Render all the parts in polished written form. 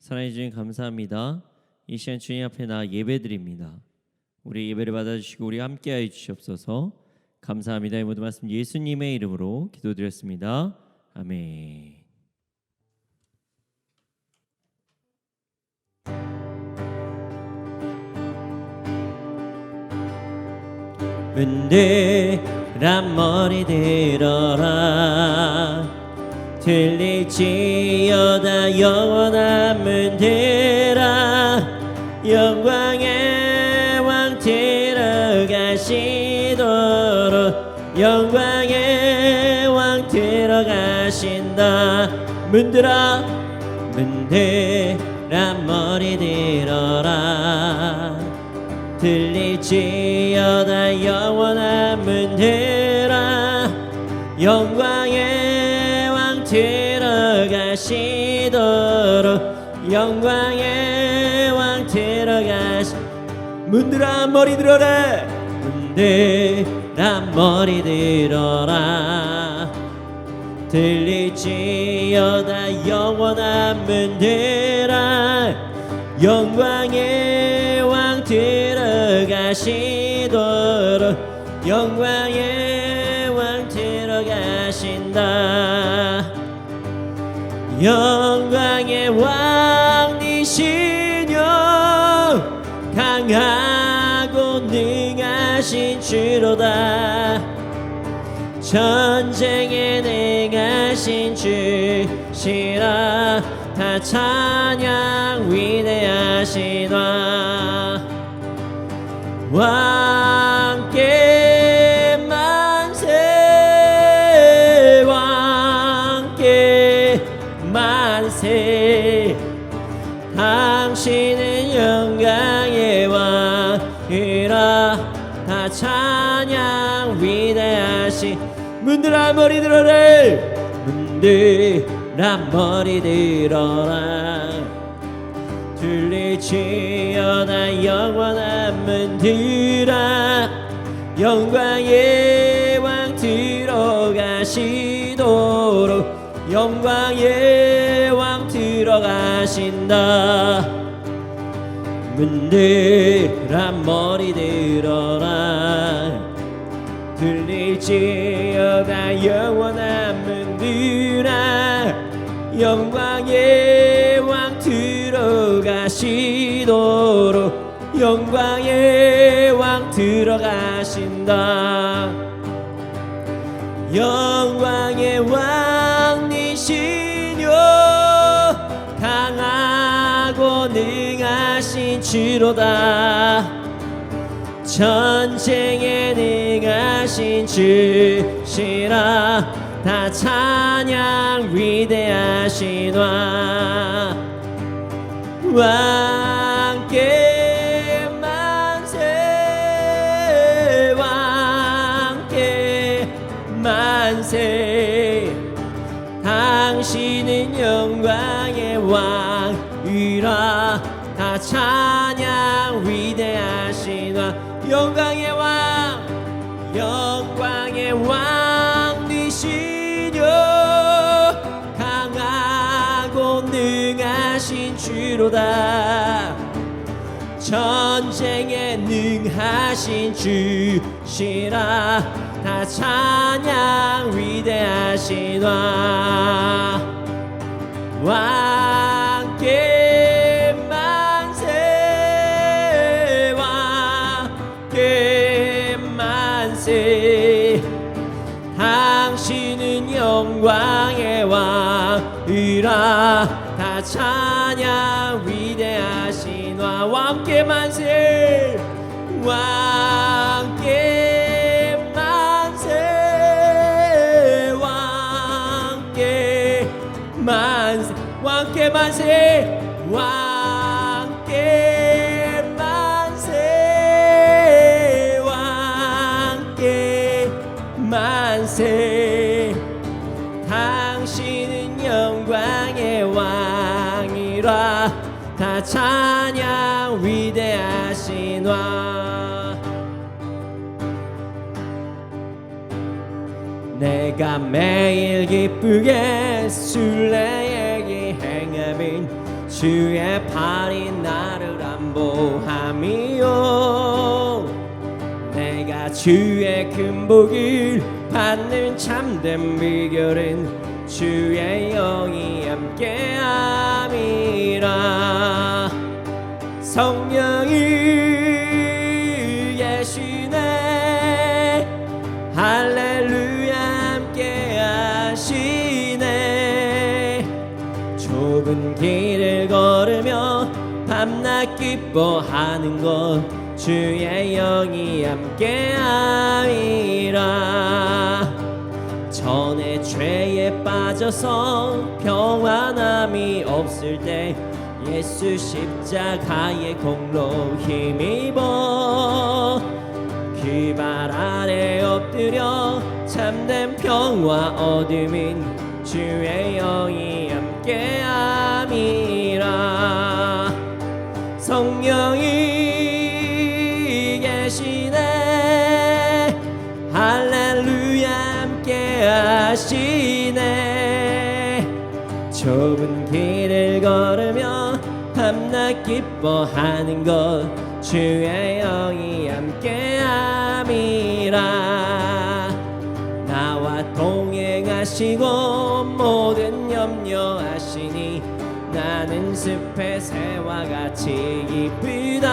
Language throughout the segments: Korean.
사랑해 주님 감사합니다. 이 시간 주님 앞에 나 예배드립니다. 우리 예배를 받아주시고 우리 함께하여 주시옵소서. 감사합니다. 이 모든 말씀 예수님의 이름으로 기도드렸습니다. 아멘. 은들한 머리 들어라. 들릴지어다 영원한 문들아. 영광의 왕 들어가시도록 영광의 왕 들어가신다. 문들아 문들아 머리 들어라. 들릴지어다 영원한 문들아. 영광의 왕 들어가시도록 영광의 왕 들어가시. 문들아 머리 들어라. 문들아 머리 들어라. 들릴지어다 영원한 문들아. 영광의 왕 들어가시도록 영광의 왕 들어가신다. 영광의 왕이시여 강하고 능하신 주로다. 전쟁에 능하신 주시라. 다 찬양 위대하시다. 왕께 만세 왕께 만세. 당신은 영광의 왕이라. 다 찬양 위대하시. 문들아 머리 들어라. 문들아 머리 들어라. 들릴지어다 영원한 문들아. 영광의 왕 들어가시도록 영광의 왕 들어가신다. 문들아 머리 들어라. 들릴지어다 영원한 문들아. 영광의 왕 들어가시도록 영광의 왕 들어가신다. 영광의 왕이시여 강하고 능하신 주로다. 전쟁에 능하신 주시라. 다 찬양 위대하시다. 왕께 만세 왕께 만세. 당신은 영광의 왕이라. 다 찬양 위대하시다. 영광의 왕 영광의 왕이시여 강하고 능하신 주로다. 전쟁에 능하신 주시라. 다 찬양 위대하시다. 왕께 만세 왕께 만세. 당신은 영광의 왕이라. 다 찬양 위대하시나. 왕께 만세 왕께 만세 왕께 만세. 왕께 만세 왕께 만세 왕께 만세. 당신은 영광의 왕이라. 다 찬양 위대하시나. 내가 매일 기쁘게 순례의 행함인 주의 팔이 나를 안보함이요 내가 주의 큰 복을 받는 참된 비결은 주의 영이 함께함이라 성령이 계시네 할렐루야 함께하시네 좁은 길을 걸으며 밤낮 기뻐하는 것 주의 영이 함께함이라 전에 죄에 빠져서 평안함이 없을 때 예수 십자가의 공로 힘입어 그 발 아래 엎드려 참된 평화 얻음인 주의 영이 함께함이라 성령이 계시네 할렐루야 함께하시네 좁은 길을 걸으며 밤낮 기뻐하는 것 주의 영이 함께함이라 나와 동행하시고 모든 염려하시니 나는 숲의 새와 같이 기쁘다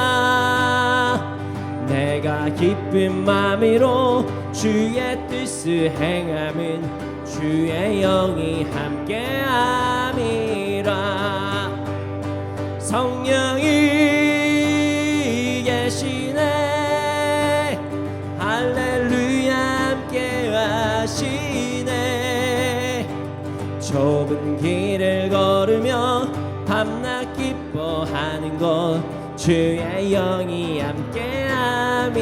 내가 기쁜 마음으로 주의 뜻을 행함은 주의 영이 함께함이라 성령이 계시네 할렐루야 함께하시네 좁은 길을 걸으며 밤낮 기뻐하는 것 주의 영이 함께함이라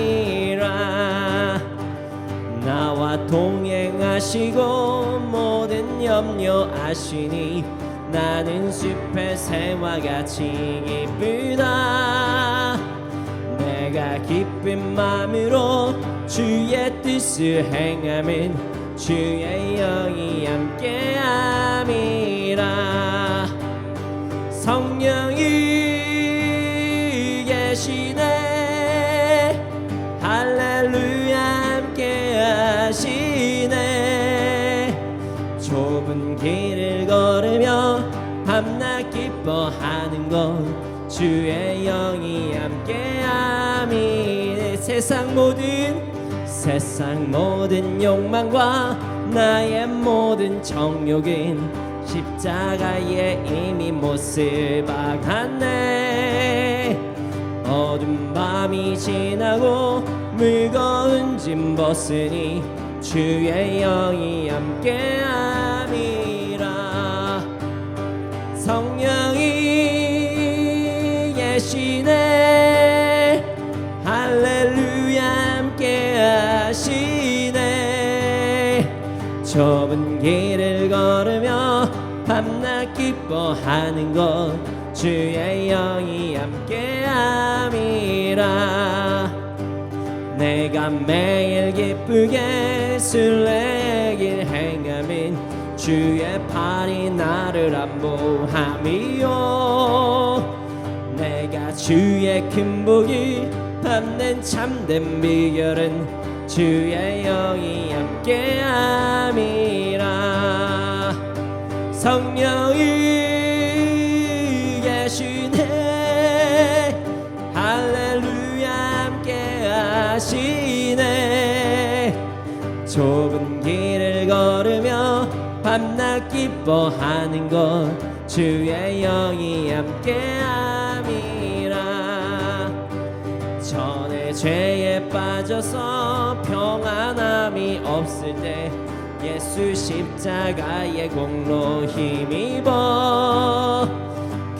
나와 동행하시고 모든 염려하시니 나는 숲의 새와 같이 기쁘다 내가 기쁜 마음으로 주의 뜻을 행함은 주의 영이 함께함이라 성령이 계시네 할렐루야 함께하시네 좁은 길을 걸으며 밤낮 기뻐하는 것 주의 영이 함께함이 세상 모든 욕망과 나의 모든 정욕은 십자가에 이미 못을 박았네 어두운 밤이 지나고 무거운 짐 벗으니 주의 영이 함께함이라 성령이 계시네 할렐루야 함께하시네 좁은 길을 걸으며 밤낮 기뻐하는 것 주의 영이 함께함이라 내가 매일 기쁘게 순례길 행함은 주의 팔이 나를 안보함이요 내가 주의 큰 복을 받는 참된 비결은 주의 영이 함께함이라 성령이 계시네 할렐루야 함께하시네 좁은 길을 걸으며 밤낮 기뻐하는 것 주의 영이 함께함이라 전에 죄에 빠져서 평안함이 없을 때 예수 십자가의 공로 힘입어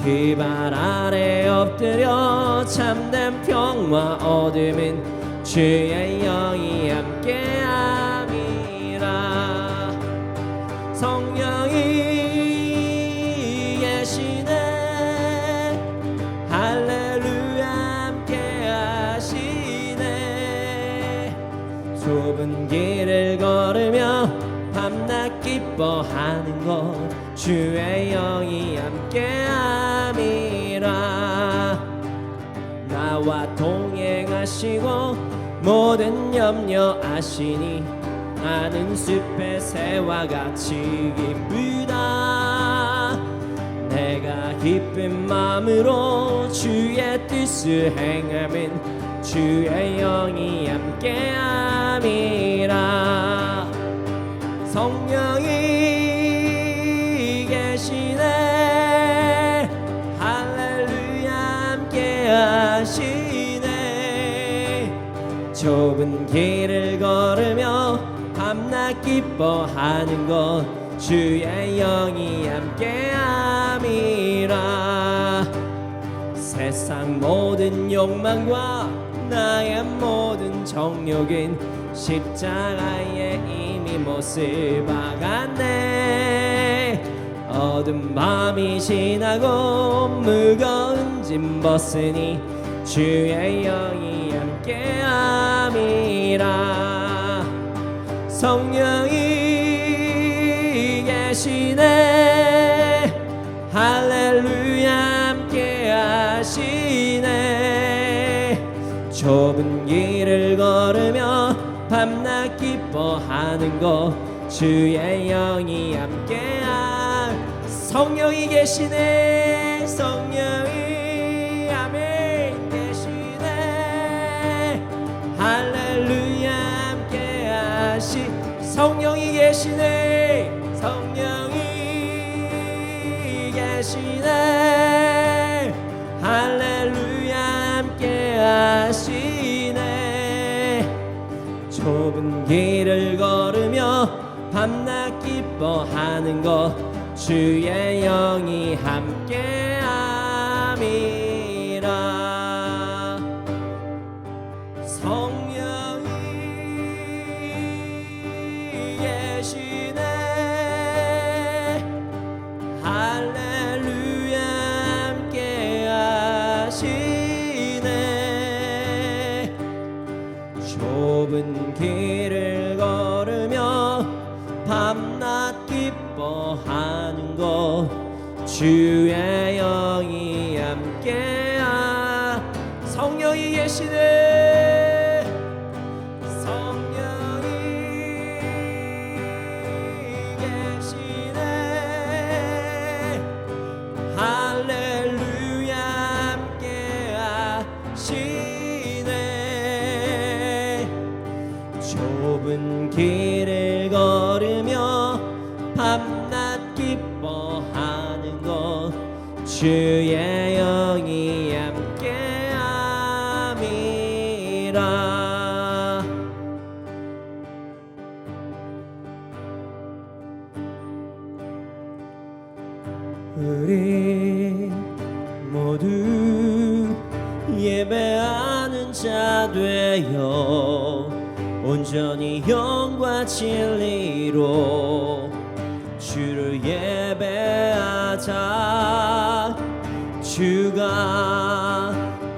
그 발 아래 엎드려 참된 평화 얻음은 주의 영이 함께함이라 성령이 계시네 할렐루야 함께하시네 좁은 길을 걸으며 밤낮 기뻐하는 것 주의 영이 함께함이 나와 동행하시고 모든 염려 아시니 나는 숲의 새와 같이 기쁘다. 내가 기쁜 마음으로 주의 뜻을 행하면 주의 영이 함께함이라. 성령이 계시네. 할렐루야 함께하시네. 좁은 길을 걸으며 밤낮 기뻐하는 것 주의 영이 함께함이라. 세상 모든 욕망과 나의 모든 정욕은 십자가에 이미 못을 박았네. 어두운 밤이 지나고 무거운 짐 벗으니 주의 영이 함께함이라. 성령이 계시네. 할렐루야 함께하시네. 좁은 길을 걸으며 밤낮 기뻐하는 것 주의 영이 함께함. 성령이 계시네. 성령이 아멘 계시네. 할렐루야 함께하시. 성령이 계시네. 성령이 계시네. 할렐루야 함께하시네. 좁은 길을 걸으며 밤낮 기뻐하는 것 주의 영이 함께함이라. 성령이 계시네. 할렐루야 함께하시네. 좁은 길을 걸으며 밤낮 기뻐하는 것 주의 영이 함께하. 성령이 계시네. 성령이 계시네. 할렐루야 함께하시네. 좁은 길을 걸으며 밤낮 기뻐하는 것 주의 영이 함께함이라. 우리 모두 예배하는 자 되어 온전히 영과 진리로 주를 예배하자. 주가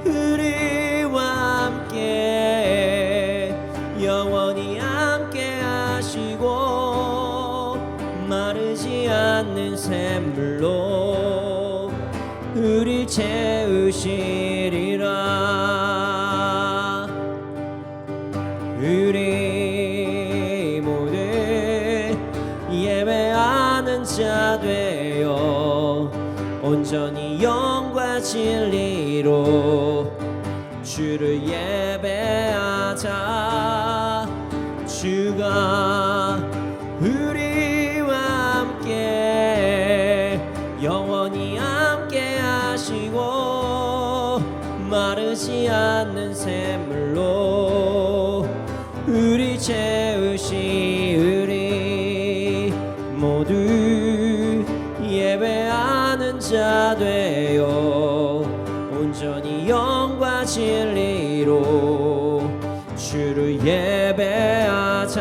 우리와 함께 영원히 함께 하시고 마르지 않는 샘물로 우리 채우시리라. 우리 모두 예배하는 자 되어 온전히 영과 진리로 주를 예배하자. 주가 우리와 함께 영원히 함께 하시고 마르지 않는 샘물로 우리 채우시으리. 모두 예배하는 자 되어 온전히 영과 진리로 주를 예배하자.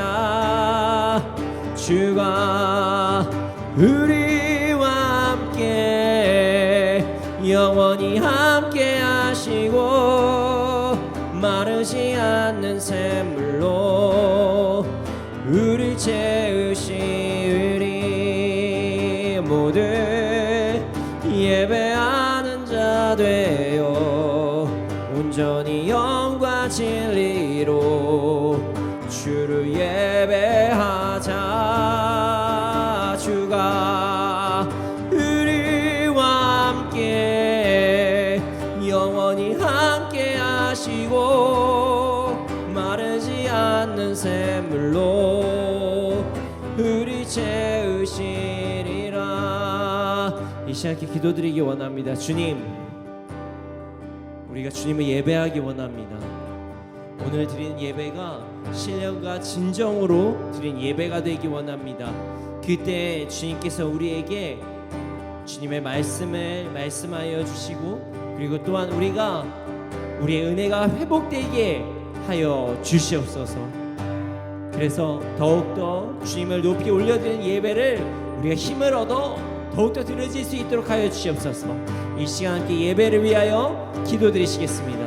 주가 우리와 함께 영원히 함께 하시고 마르지 않는 샘물로 우리 채우시으리. 모두 예배하는 자 되어 온전히 주를 예배하자. 주가 우리와 함께 영원히 함께 하시고 마르지 않는 샘물로 우리 채우시리라. 이 시간에 기도드리기 원합니다. 주님, 우리가 주님을 예배하기 원합니다. 오늘 드리는 예배가 신령과 진정으로 드린 예배가 되기 원합니다. 그때 주님께서 우리에게 주님의 말씀을 말씀하여 주시고, 그리고 또한 우리의 은혜가 회복되게 하여 주시옵소서. 그래서 더욱더 주님을 높이 올려드리는 예배를 우리가 힘을 얻어 더욱더 드려질 수 있도록 하여 주시옵소서. 이 시간 함께 예배를 위하여 기도드리시겠습니다.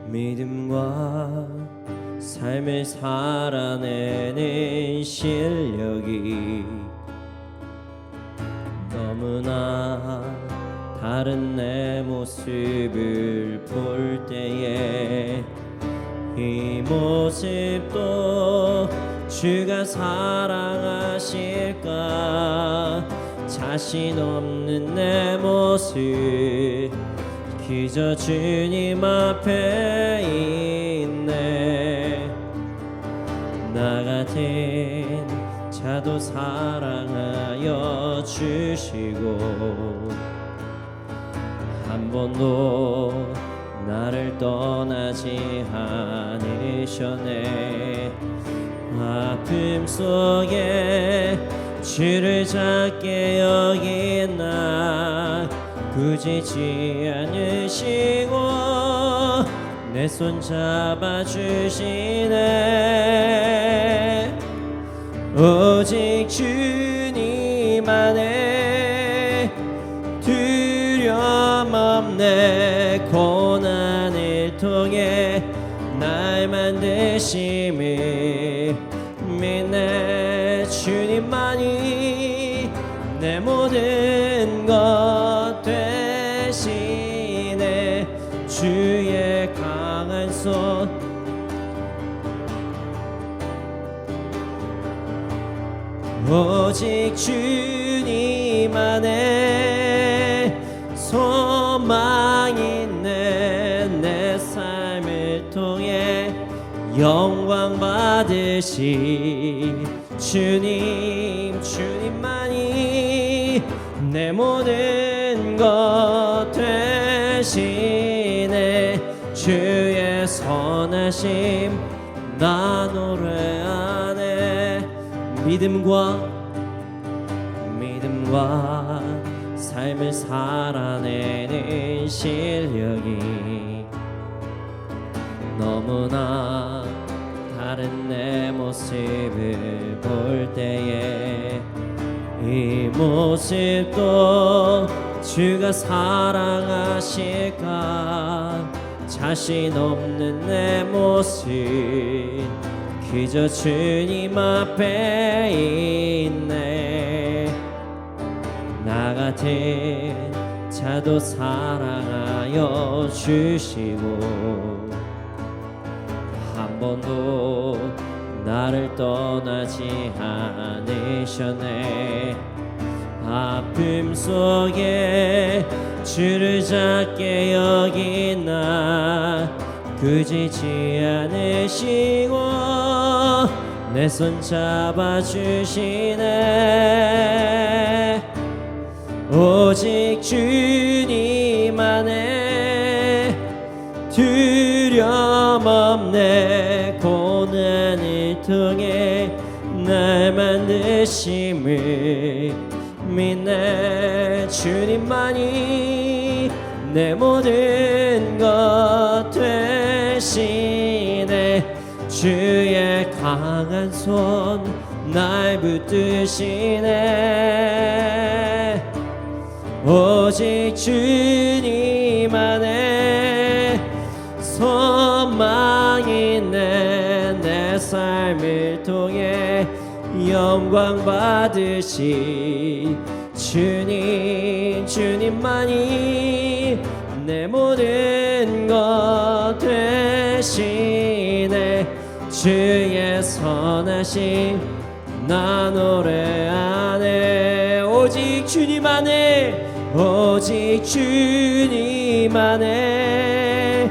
믿음과 삶을 살아내는 실력이 너무나 다른 내 모습을 볼 때에 이 모습도 주가 사랑하실까. 자신 없는 내 모습 그저 주님 앞에 있네. 나 같은 자도 사랑하여 주시고 한 번도 나를 떠나지 않으셨네. 아픔 속에 주를 작게 여긴 나 꾸짖지 않으시고 내 손 잡아주시네. 오직 주님 안에 두려움 없네. 고난을 통해 날 만드심을 믿네. 주님만이 내 모든 것 되시네. 주의 강한 손 오직 주님 안에 소망이 있네. 내 삶을 통해 영광 받으시 주님만이 내 모든 것 되시네. 되시네. 주의 선하심 나 노래하네. 믿음과 삶을 살아내는 실력이 너무나 다른 내 모습을 볼 때에 이 모습도 주가 사랑하실까. 자신 없는 내 모습 그저 주님 앞에 있네. 나 같은 자도 사랑하여 주시고 한 번도 나를 떠나지 않으셨네. 아픔 속에 주를 작게 여긴 나 꾸짖지 않으시고 내 손 잡아주시네. 오직 주님 안에 두려움 없네. 고난을 통해 날 만드심을 믿네. 주님만이 내 모든 것 되시네. 주의 강한 손 날 붙드시네. 오직 주님 안에 소망이 있네. 내 삶을 통해 영광 받으시 주님만이 내 모든 것 되시네. 주의 선하심 나 노래하네. 오직 주님 안에 오직 주님 안에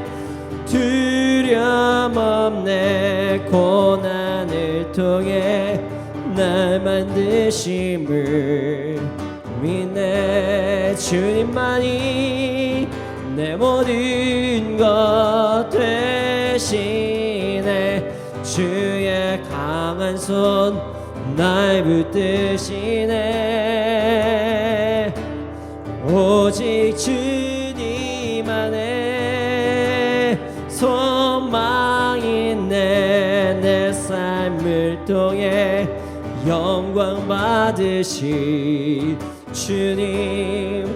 두려움 없네. 고난을 통해 날 만드심을 믿네. 주님만이 내 모든 것 되시네. 주의 강한 손 날 붙드시네. 오직 주님 안에 소망이 있네. 내 삶을 통해 영광 받으시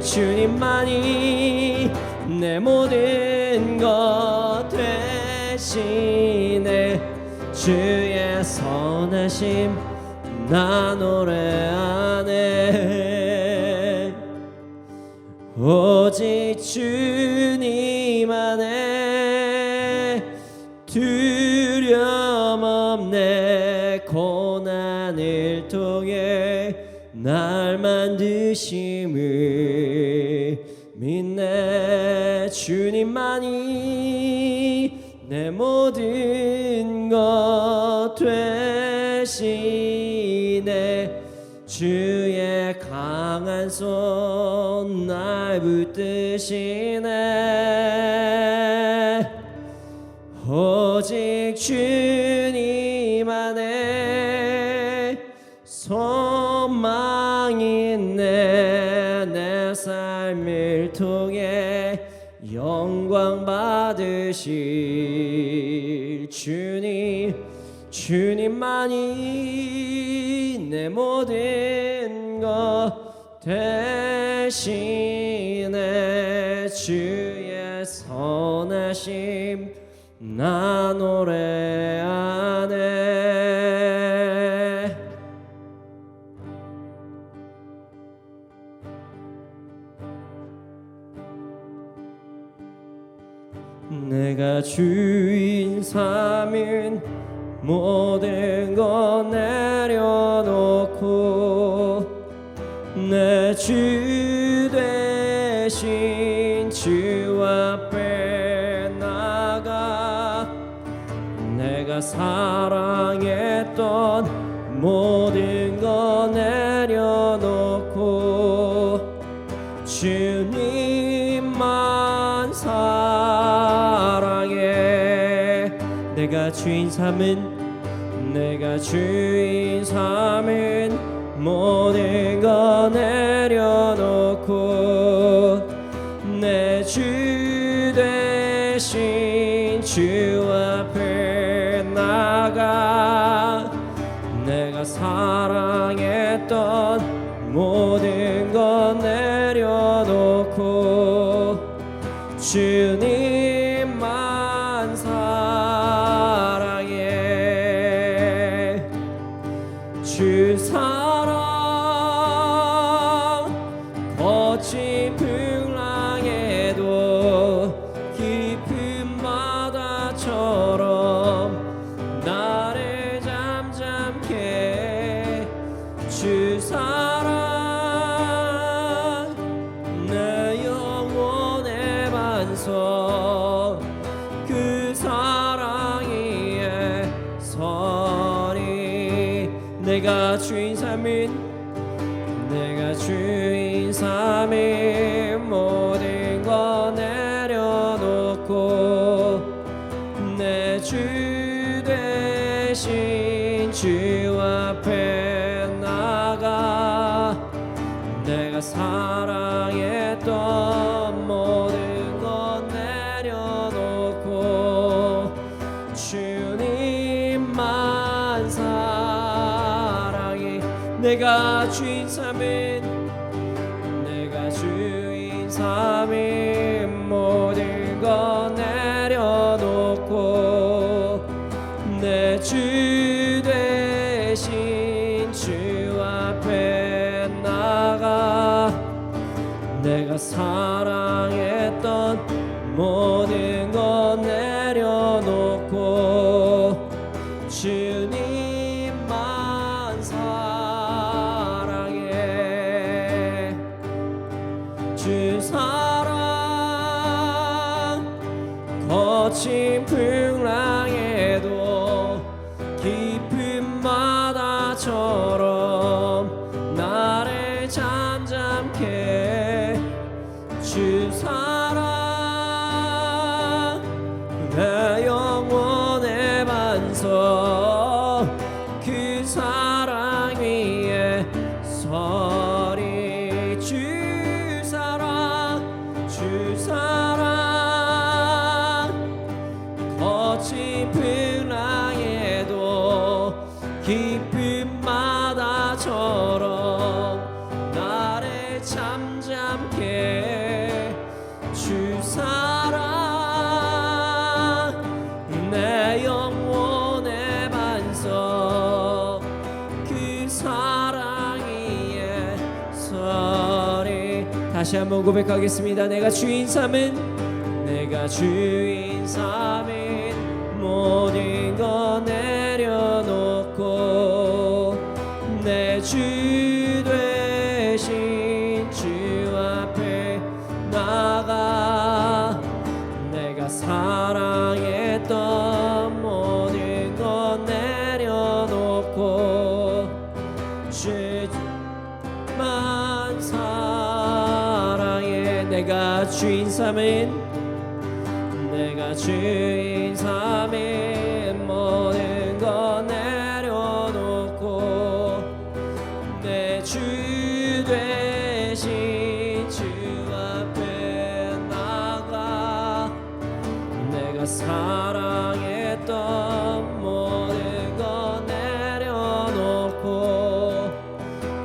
주님만이 내 모든 것 되시네. 주의 선하심 나 노래하네. 오직 주님 안에 두려움 없네. 고난을 통해 날 만드심을 믿네. 주님만이 내 모든 것 되시네. 주의 강한 손 날 붙드시네. 오직 주님 안에 소망이 있네. 내 삶을 통해 영광 받으실 주님만이 내 모든 것 되시네. 주의 선하심 나 노래하네. 내가 주인 삼은 모든 것 내려놓고 내 주 되신 주 앞에 나가 내가 사랑했던 모든 것 내려놓고 주님만 사랑에 내가 주인 삼은 모든 거 내려놓고 내 주 대신 주 앞에 나가 내가 사랑했던 모든 것 내려놓고 주님만 사랑해 주 사랑 거친 풍랑에도 깊은 바다처럼 나를 잠잠케 주 사랑 내 영혼의 반석 그 사랑 위에 서리 내가 주인 삼은 모든 거 내려놓고 내 주 대신 주 앞에 나가 내가 사랑했던 모든 것 내려놓고 주님만 사랑해 내가 주인 삼은 모든 것 내려놓고 내 주 대신 주 앞에 나가 내가 사랑했던 모든 것 내려놓고 주님만 사랑해 주 사랑 거친 풍랑에도 깊은 바다처럼 나를 잠잠케 주 사랑 내 영혼의 반석 그 사랑 위에 서리 주 사랑 거친 풍랑에도 깊은 바다처럼 나를 잠잠케 주 사랑 내 영혼의 반석 그 사랑 위에 서리 다시 한번 고백하겠습니다. 내가 주인 삼은 모든 것 내려놓고 내 주 대신 주 앞에 나가 내가 사랑했던 모든 것 내려놓고 주만 사랑해 내가 주인 삼은 모든 것 내려놓고 내 주 대신 주 앞에 나가 내가 사랑했던 모든 것 내려놓고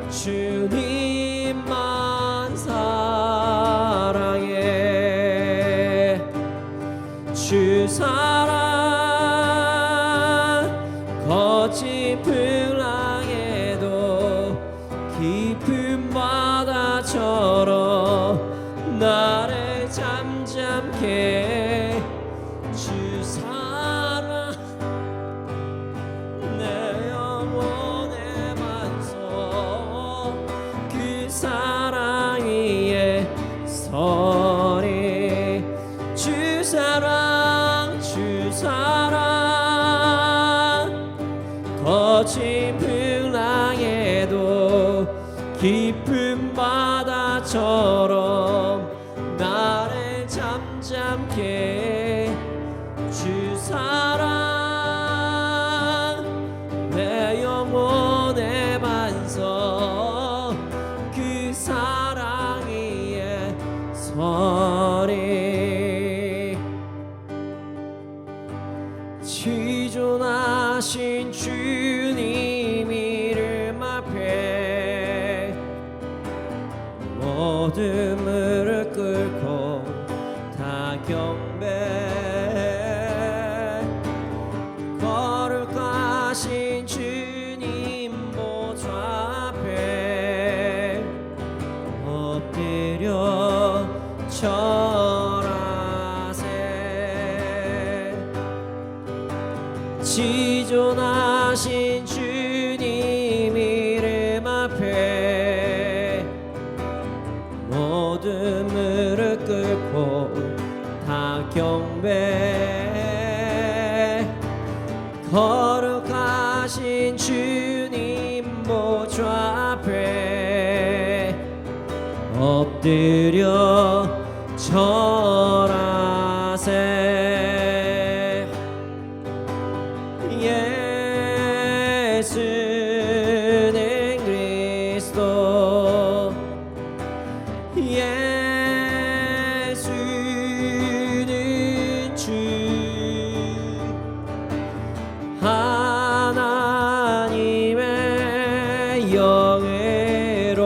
주님만 사랑해 주 사랑 거친 풍랑에도 깊은 바다처럼 나를 잠잠케 주 사랑 내 영혼의 반석 그 사랑 위에 서리 주 사랑 거친 풍랑에도 깊은 바다처럼 나를 잠잠 잠잠케 주 사랑 내 영혼의 반석 그 사랑 위에 서리 지존하신 주님 이름 앞에 모든 무릎 꿇고 다 경배 거룩하신 주님 보좌 앞에 엎드려 절하세 지존하신 주님 이름 앞에 모든 무릎 꿇고 다 경배 거룩하신 주님 보좌 앞에 엎드려 절하세 예수는 그리스도 예수는 주 하나님의 영예로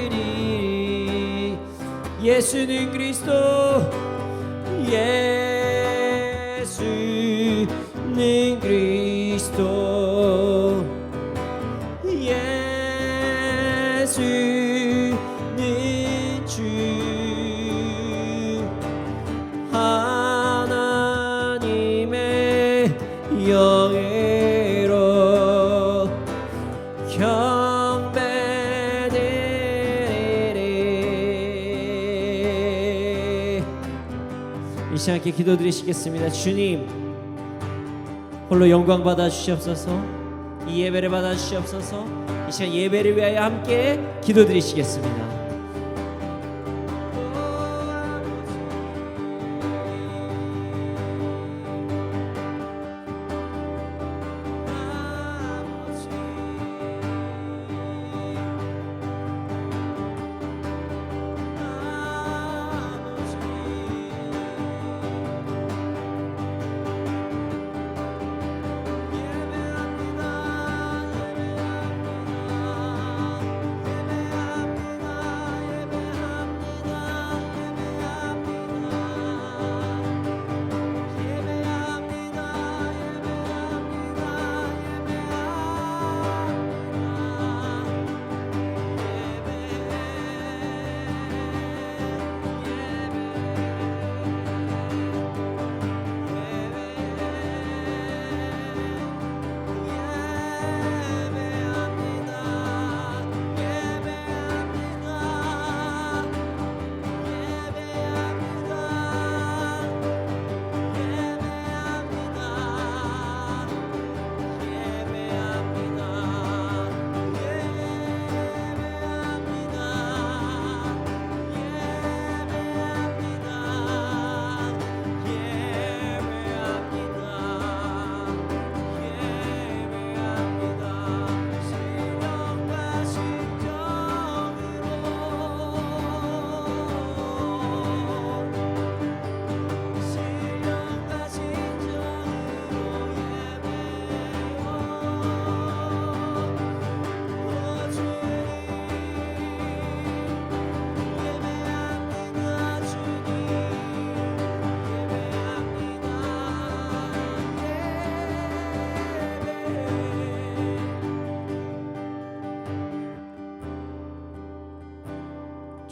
경배드리리 예수는 그리스도 예수는 그리스도 예수는 주 하나님의 영예로 경배드리리 이 시간 함께 기도드리시겠습니다. 주님 홀로 영광 받아 주시옵소서. 이 예배를 받아 주시옵소서. 이 시간 예배를 위하여 함께 기도드리시겠습니다.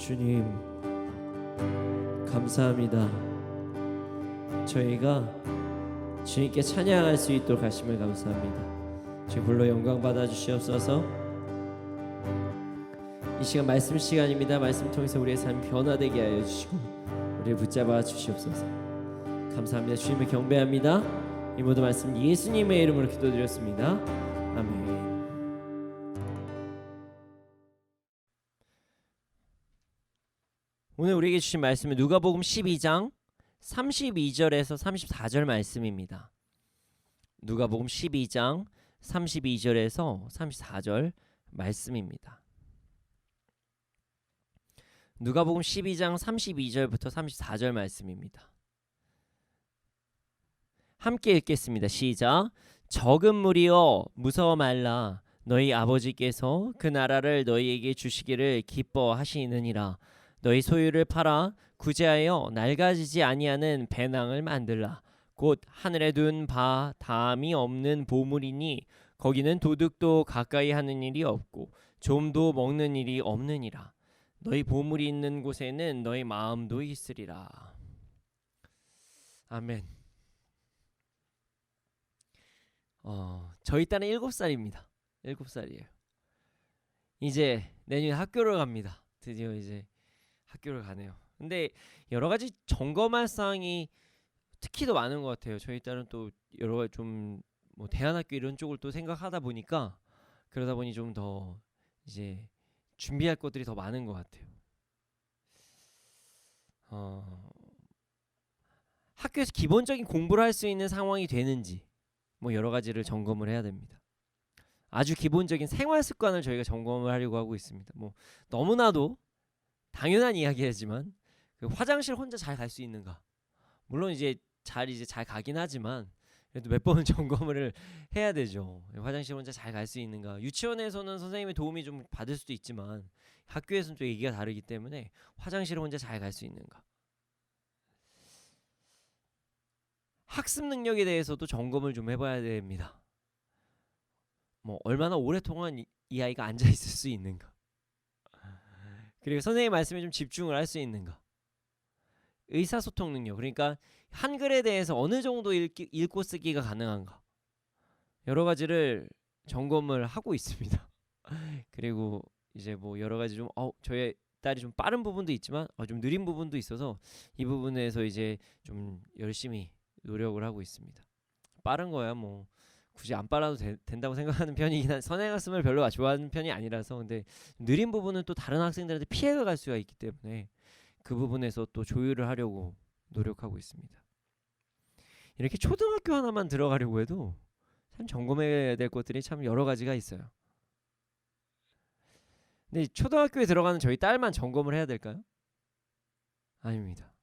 주님 감사합니다. 저희가 주님께 찬양할 수 있도록 하심을 감사합니다. 주님 홀로 영광 받아 주시옵소서. 이 시간 말씀 시간입니다. 말씀 통해서 우리의 삶이 변화되게 하여 주시고 우리를 붙잡아 주시옵소서. 감사합니다. 주님을 경배합니다. 이 모든 말씀 예수님의 이름으로 기도드렸습니다. 아멘. 오늘 우리에게 주신 말씀은 누가복음 12장 32절에서 34절 말씀입니다. 누가복음 12장 32절에서 34절 말씀입니다. 누가복음 12장 32절부터 34절 말씀입니다. 함께 읽겠습니다. 시작. 적은 무리여 무서워 말라. 너희 아버지께서 그 나라를 너희에게 주시기를 기뻐하시느니라. 너희 소유를 팔아 구제하여 낡아지지 아니하는 배낭을 만들라. 곧 하늘에 둔 바 다함이 없는 보물이니 거기는 도둑도 가까이 하는 일이 없고 좀도 먹는 일이 없느니라. 너희 보물이 있는 곳에는 너희 마음도 있으리라. 아멘. 저희 딸은 7살입니다. 7살이에요. 이제 내년에 학교를 갑니다. 드디어 이제 학교를 가네요. 근데 여러 가지 점검할 사항이 특히 더 많은 것 같아요. 저희 딸은 또 여러 가지 좀 뭐 대안학교 이런 쪽을 또 생각하다 보니까 그러다 보니 좀 더 이제 준비할 것들이 더 많은 것 같아요. 학교에서 기본적인 공부를 할 수 있는 상황이 되는지 뭐 여러 가지를 점검을 해야 됩니다. 아주 기본적인 생활 습관을 저희가 점검을 하려고 하고 있습니다. 뭐 너무나도 당연한 이야기이지만 그 화장실 혼자 잘 갈 수 있는가? 물론 이제 잘 가긴 하지만 그래도 몇 번은 점검을 해야 되죠. 화장실 혼자 잘 갈 수 있는가? 유치원에서는 선생님의 도움이 좀 받을 수도 있지만 학교에서는 또 얘기가 다르기 때문에 화장실 혼자 잘 갈 수 있는가? 학습 능력에 대해서도 점검을 좀 해봐야 됩니다. 뭐 얼마나 오랫동안 이 아이가 앉아 있을 수 있는가? 그리고 선생님 말씀에 좀 집중을 할 수 있는가? 의사소통 능력, 그러니까 한글에 대해서 어느 정도 읽고 쓰기가 가능한가? 여러 가지를 점검을 하고 있습니다. 그리고 이제 뭐 여러 가지 좀 저의 딸이 좀 빠른 부분도 있지만 좀 느린 부분도 있어서 이 부분에서 이제 좀 열심히 노력을 하고 있습니다. 빠른 거야 뭐 굳이 안 빨라도 된다고 생각하는 편이긴 한 선행학습을 별로 좋아하는 편이 아니라서 근데 느린 부분은 또 다른 학생들한테 피해가 갈 수가 있기 때문에 그 부분에서 또 조율을 하려고 노력하고 있습니다. 이렇게 초등학교 하나만 들어가려고 해도 참 점검해야 될 것들이 참 여러 가지가 있어요. 근데 초등학교에 들어가는 저희 딸만 점검을 해야 될까요? 아닙니다.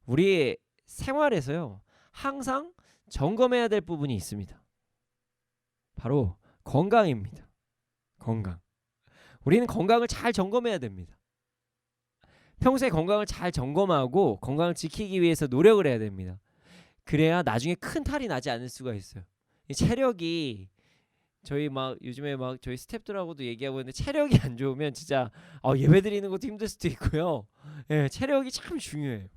우리의 생활에서요 항상 점검해야 될 부분이 있습니다. 바로 건강입니다. 건강. 우리는 건강을 잘 점검해야 됩니다. 평소에 건강을 잘 점검하고 건강을 지키기 위해서 노력을 해야 됩니다. 그래야 나중에 큰 탈이 나지 않을 수가 있어요. 이 체력이 저희 막 요즘에 막 저희 스태프들하고도 얘기하고 있는데 체력이 안 좋으면 진짜 예배 드리는 것도 힘들 수도 있고요. 예, 체력이 참 중요해요.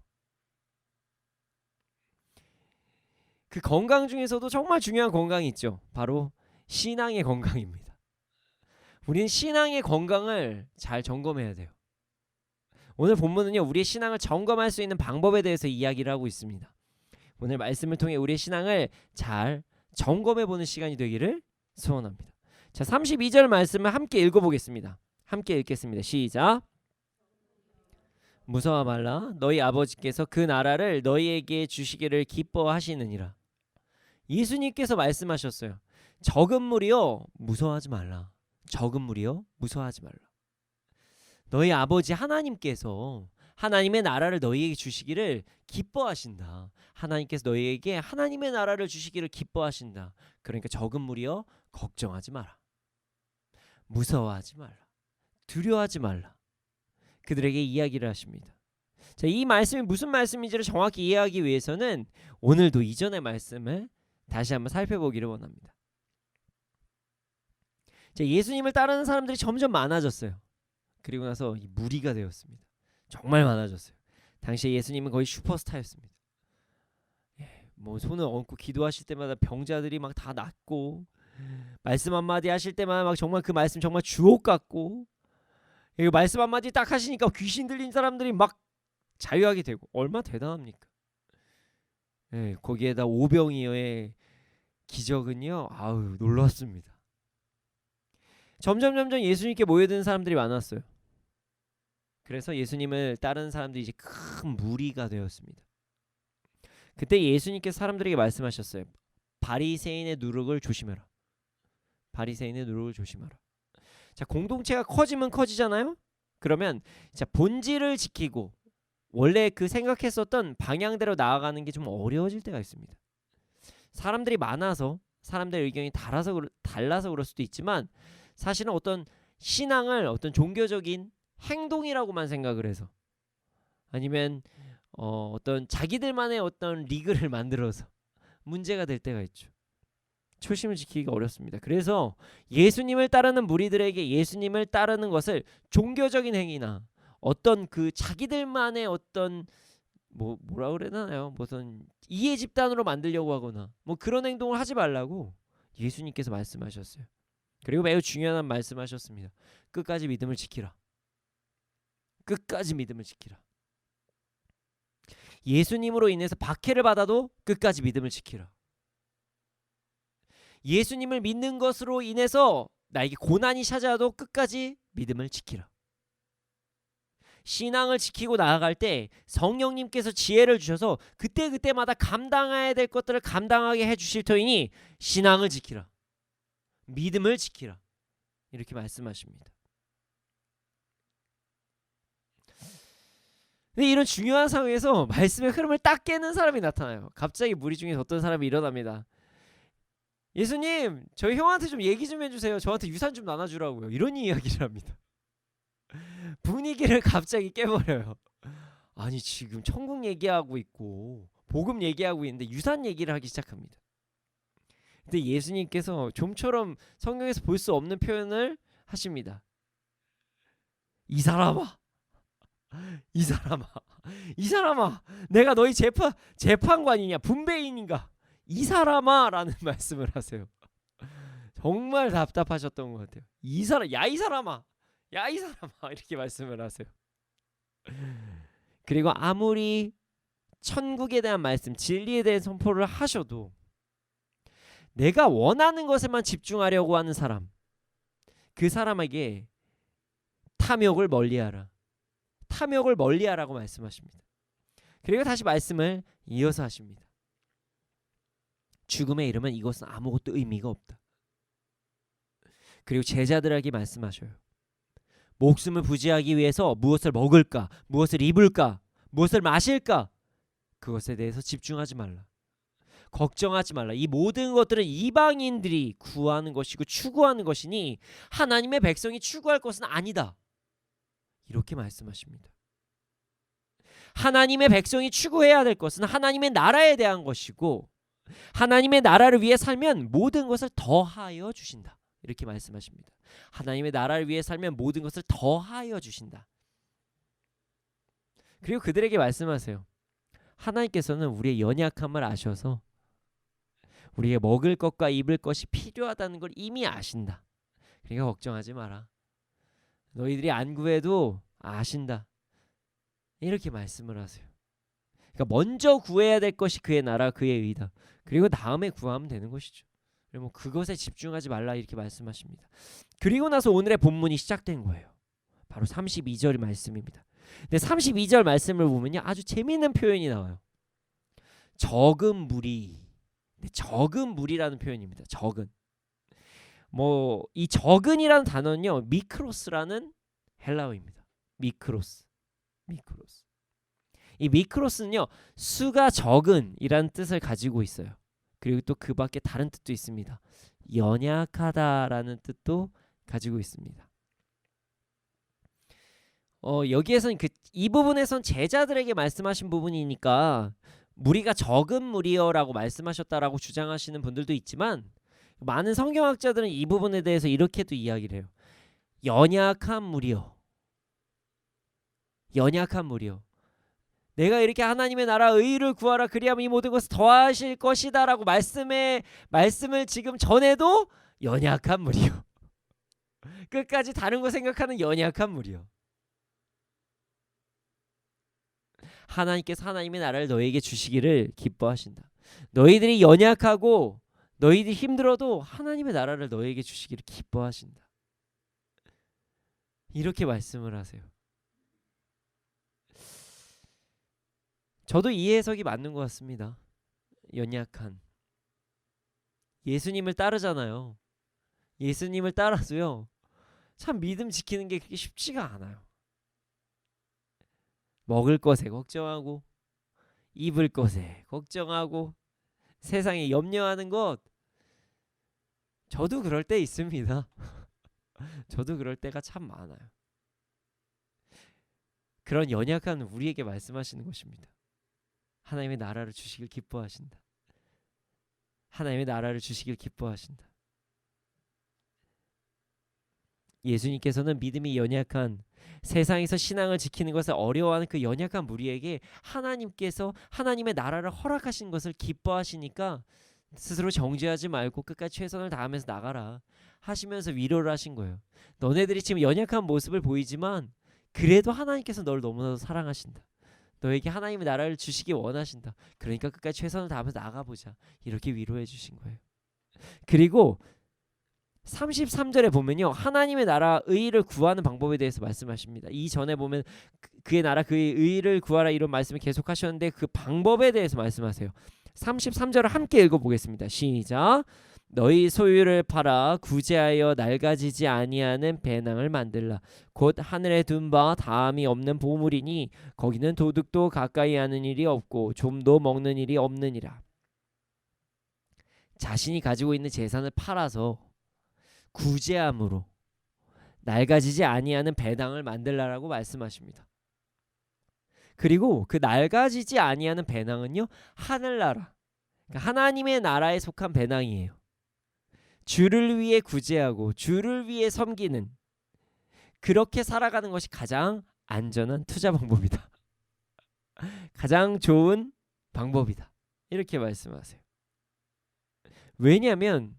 그 건강 중에서도 정말 중요한 건강이 있죠. 바로 신앙의 건강입니다. 우리는 신앙의 건강을 잘 점검해야 돼요. 오늘 본문은요 우리의 신앙을 점검할 수 있는 방법에 대해서 이야기를 하고 있습니다. 오늘 말씀을 통해 우리의 신앙을 잘 점검해보는 시간이 되기를 소원합니다. 자, 32절 말씀을 함께 읽어보겠습니다. 함께 읽겠습니다. 시작. 무서워 말라. 너희 아버지께서 그 나라를 너희에게 주시기를 기뻐하시느니라. 예수님께서 말씀하셨어요. 적은 무리여 무서워하지 말라. 적은 무리여 무서워하지 말라. 너희 아버지 하나님께서 하나님의 나라를 너희에게 주시기를 기뻐하신다. 하나님께서 너희에게 하나님의 나라를 주시기를 기뻐하신다. 그러니까 적은 무리여 걱정하지 마라. 무서워하지 말라. 두려워하지 말라. 그들에게 이야기를 하십니다. 자, 이 말씀이 무슨 말씀인지를 정확히 이해하기 위해서는 오늘도 이전의 말씀을 다시 한번 살펴보기를 원합니다. 자, 예수님을 따르는 사람들이 점점 많아졌어요. 그리고 나서 이 무리가 되었습니다. 정말 많아졌어요. 당시에 예수님은 거의 슈퍼스타였습니다. 뭐 손을 얹고 기도하실 때마다 병자들이 막 다 낫고 말씀 한마디 하실 때마다 막 정말 그 말씀 정말 주옥 같고 말씀 한마디 딱 하시니까 귀신 들린 사람들이 막 자유하게 되고 얼마나 대단합니까? 거기에다 오병이어의 기적은요 놀랐습니다. 점점 예수님께 모여드는 사람들이 많았어요. 그래서 예수님을 따르는 사람들이 이제 큰 무리가 되었습니다. 그때 예수님께서 사람들에게 말씀하셨어요. 바리새인의 누룩을 조심해라. 바리새인의 누룩을 조심하라. 자, 공동체가 커지면 커지잖아요. 그러면 자, 본질을 지키고 원래 그 생각했었던 방향대로 나아가는 게 좀 어려워질 때가 있습니다. 사람들이 많아서 사람들의 의견이 달라서 그럴 수도 있지만 사실은 어떤 신앙을 어떤 종교적인 행동이라고만 생각을 해서 아니면 어떤 자기들만의 어떤 리그를 만들어서 문제가 될 때가 있죠. 초심을 지키기가 어렵습니다. 그래서 예수님을 따르는 무리들에게 예수님을 따르는 것을 종교적인 행위나 어떤 그 자기들만의 어떤 뭐라 그래야 되나요? 무슨 이해 집단으로 만들려고 하거나 뭐 그런 행동을 하지 말라고 예수님께서 말씀하셨어요. 그리고 매우 중요한 말씀하셨습니다. 끝까지 믿음을 지키라. 끝까지 믿음을 지키라. 예수님으로 인해서 박해를 받아도 끝까지 믿음을 지키라. 예수님을 믿는 것으로 인해서 나에게 고난이 찾아와도 끝까지 믿음을 지키라. 신앙을 지키고 나아갈 때 성령님께서 지혜를 주셔서 그때마다 감당해야 될 것들을 감당하게 해주실 터이니 신앙을 지키라. 믿음을 지키라. 이렇게 말씀하십니다. 근데 이런 중요한 상황에서 말씀의 흐름을 딱 깨는 사람이 나타나요. 갑자기 무리 중에 어떤 사람이 일어납니다. 예수님, 저희 형한테 좀 얘기 좀 해주세요. 저한테 유산 좀 나눠주라고요. 이런 이야기를 합니다. 분위기를 갑자기 깨버려요. 아니, 지금 천국 얘기하고 있고 복음 얘기하고 있는데 유산 얘기를 하기 시작합니다. 근데 예수님께서 좀처럼 성경에서 볼 수 없는 표현을 하십니다. 이 사람아, 내가 너희 재판관이냐, 분배인인가? 이 사람아 라는 말씀을 하세요. 정말 답답하셨던 것 같아요. 이 사람아 이렇게 말씀을 하세요. 그리고 아무리 천국에 대한 말씀, 진리에 대한 선포를 하셔도 내가 원하는 것에만 집중하려고 하는 사람, 그 사람에게 탐욕을 멀리하라고 말씀하십니다. 그리고 다시 말씀을 이어서 하십니다. 죽음에 이르면 이것은 아무것도 의미가 없다. 그리고 제자들에게 말씀하셔요. 목숨을 부지하기 위해서 무엇을 먹을까, 무엇을 입을까, 무엇을 마실까, 그것에 대해서 집중하지 말라. 걱정하지 말라. 이 모든 것들은 이방인들이 구하는 것이고 추구하는 것이니 하나님의 백성이 추구할 것은 아니다. 이렇게 말씀하십니다. 하나님의 백성이 추구해야 될 것은 하나님의 나라에 대한 것이고 하나님의 나라를 위해 살면 모든 것을 더하여 주신다. 이렇게 말씀하십니다. 하나님의 나라를 위해 살면 모든 것을 더하여 주신다. 그리고 그들에게 말씀하세요. 하나님께서는 우리의 연약함을 아셔서 우리의 먹을 것과 입을 것이 필요하다는 걸 이미 아신다. 그러니까 걱정하지 마라. 너희들이 안 구해도 아신다. 이렇게 말씀을 하세요. 그러니까 먼저 구해야 될 것이 그의 나라, 그의 의다. 그리고 다음에 구하면 되는 것이죠. 그리고 그것에 집중하지 말라 이렇게 말씀하십니다. 그리고 나서 오늘의 본문이 시작된 거예요. 바로 32절 말씀입니다. 근데 32절 말씀을 보면요, 아주 재미있는 표현이 나와요. 적은 무리. 적은 무리라는 표현입니다. 적은. 이 적은이라는 단어는요, 미크로스라는 헬라어입니다. 미크로스. 이 미크로스는요, 수가 적은이라는 뜻을 가지고 있어요. 그리고 또 그 밖에 다른 뜻도 있습니다. 연약하다라는 뜻도 가지고 있습니다. 여기에서는 이 부분에선 제자들에게 말씀하신 부분이니까 무리가 적은 무리여라고 말씀하셨다라고 주장하시는 분들도 있지만 많은 성경학자들은 이 부분에 대해서 이렇게도 이야기를 해요. 연약한 무리여. 내가 이렇게 하나님의 나라 의를 구하라 그리하면 이 모든 것을 더하실 것이다 라고 말씀을 지금 전해도 연약한 무리여. 끝까지 다른 거 생각하는 연약한 무리여. 하나님께서 하나님의 나라를 너에게 주시기를 기뻐하신다. 너희들이 연약하고 너희들이 힘들어도 하나님의 나라를 너에게 주시기를 기뻐하신다. 이렇게 말씀을 하세요. 저도 이 해석이 맞는 것 같습니다. 연약한. 예수님을 따르잖아요. 예수님을 따라서요. 참 믿음 지키는 게 그렇게 쉽지가 않아요. 먹을 것에 걱정하고 입을 것에 걱정하고 세상에 염려하는 것, 저도 그럴 때 있습니다. 저도 그럴 때가 참 많아요. 그런 연약한 우리에게 말씀하시는 것입니다. 하나님의 나라를 주시길 기뻐하신다. 하나님의 나라를 주시길 기뻐하신다. 예수님께서는 믿음이 연약한, 세상에서 신앙을 지키는 것을 어려워하는 그 연약한 무리에게 하나님께서 하나님의 나라를 허락하신 것을 기뻐하시니까 스스로 정죄하지 말고 끝까지 최선을 다하면서 나가라 하시면서 위로를 하신 거예요. 너네들이 지금 연약한 모습을 보이지만 그래도 하나님께서 너를 너무나도 사랑하신다. 너에게 하나님의 나라를 주시기 원하신다. 그러니까 끝까지 최선을 다하면서 나가보자. 이렇게 위로해 주신 거예요. 그리고 33절에 보면요, 하나님의 나라 의를 구하는 방법에 대해서 말씀하십니다. 이전에 보면 그의 나라 그의 의를 구하라 이런 말씀을 계속하셨는데 그 방법에 대해서 말씀하세요. 33절을 함께 읽어보겠습니다. 시작. 너희 소유를 팔아 구제하여 낡아지지 아니하는 배낭을 만들라. 곧 하늘에 둔 바 다함이 없는 보물이니 거기는 도둑도 가까이 하는 일이 없고 좀도 먹는 일이 없느니라. 자신이 가지고 있는 재산을 팔아서 구제함으로 낡아지지 아니하는 배낭을 만들라라고 말씀하십니다. 그리고 그 낡아지지 아니하는 배낭은요, 하늘나라, 그러니까 하나님의 나라에 속한 배낭이에요. 주를 위해 구제하고 주를 위해 섬기는, 그렇게 살아가는 것이 가장 안전한 투자 방법이다. 가장 좋은 방법이다. 이렇게 말씀하세요. 왜냐하면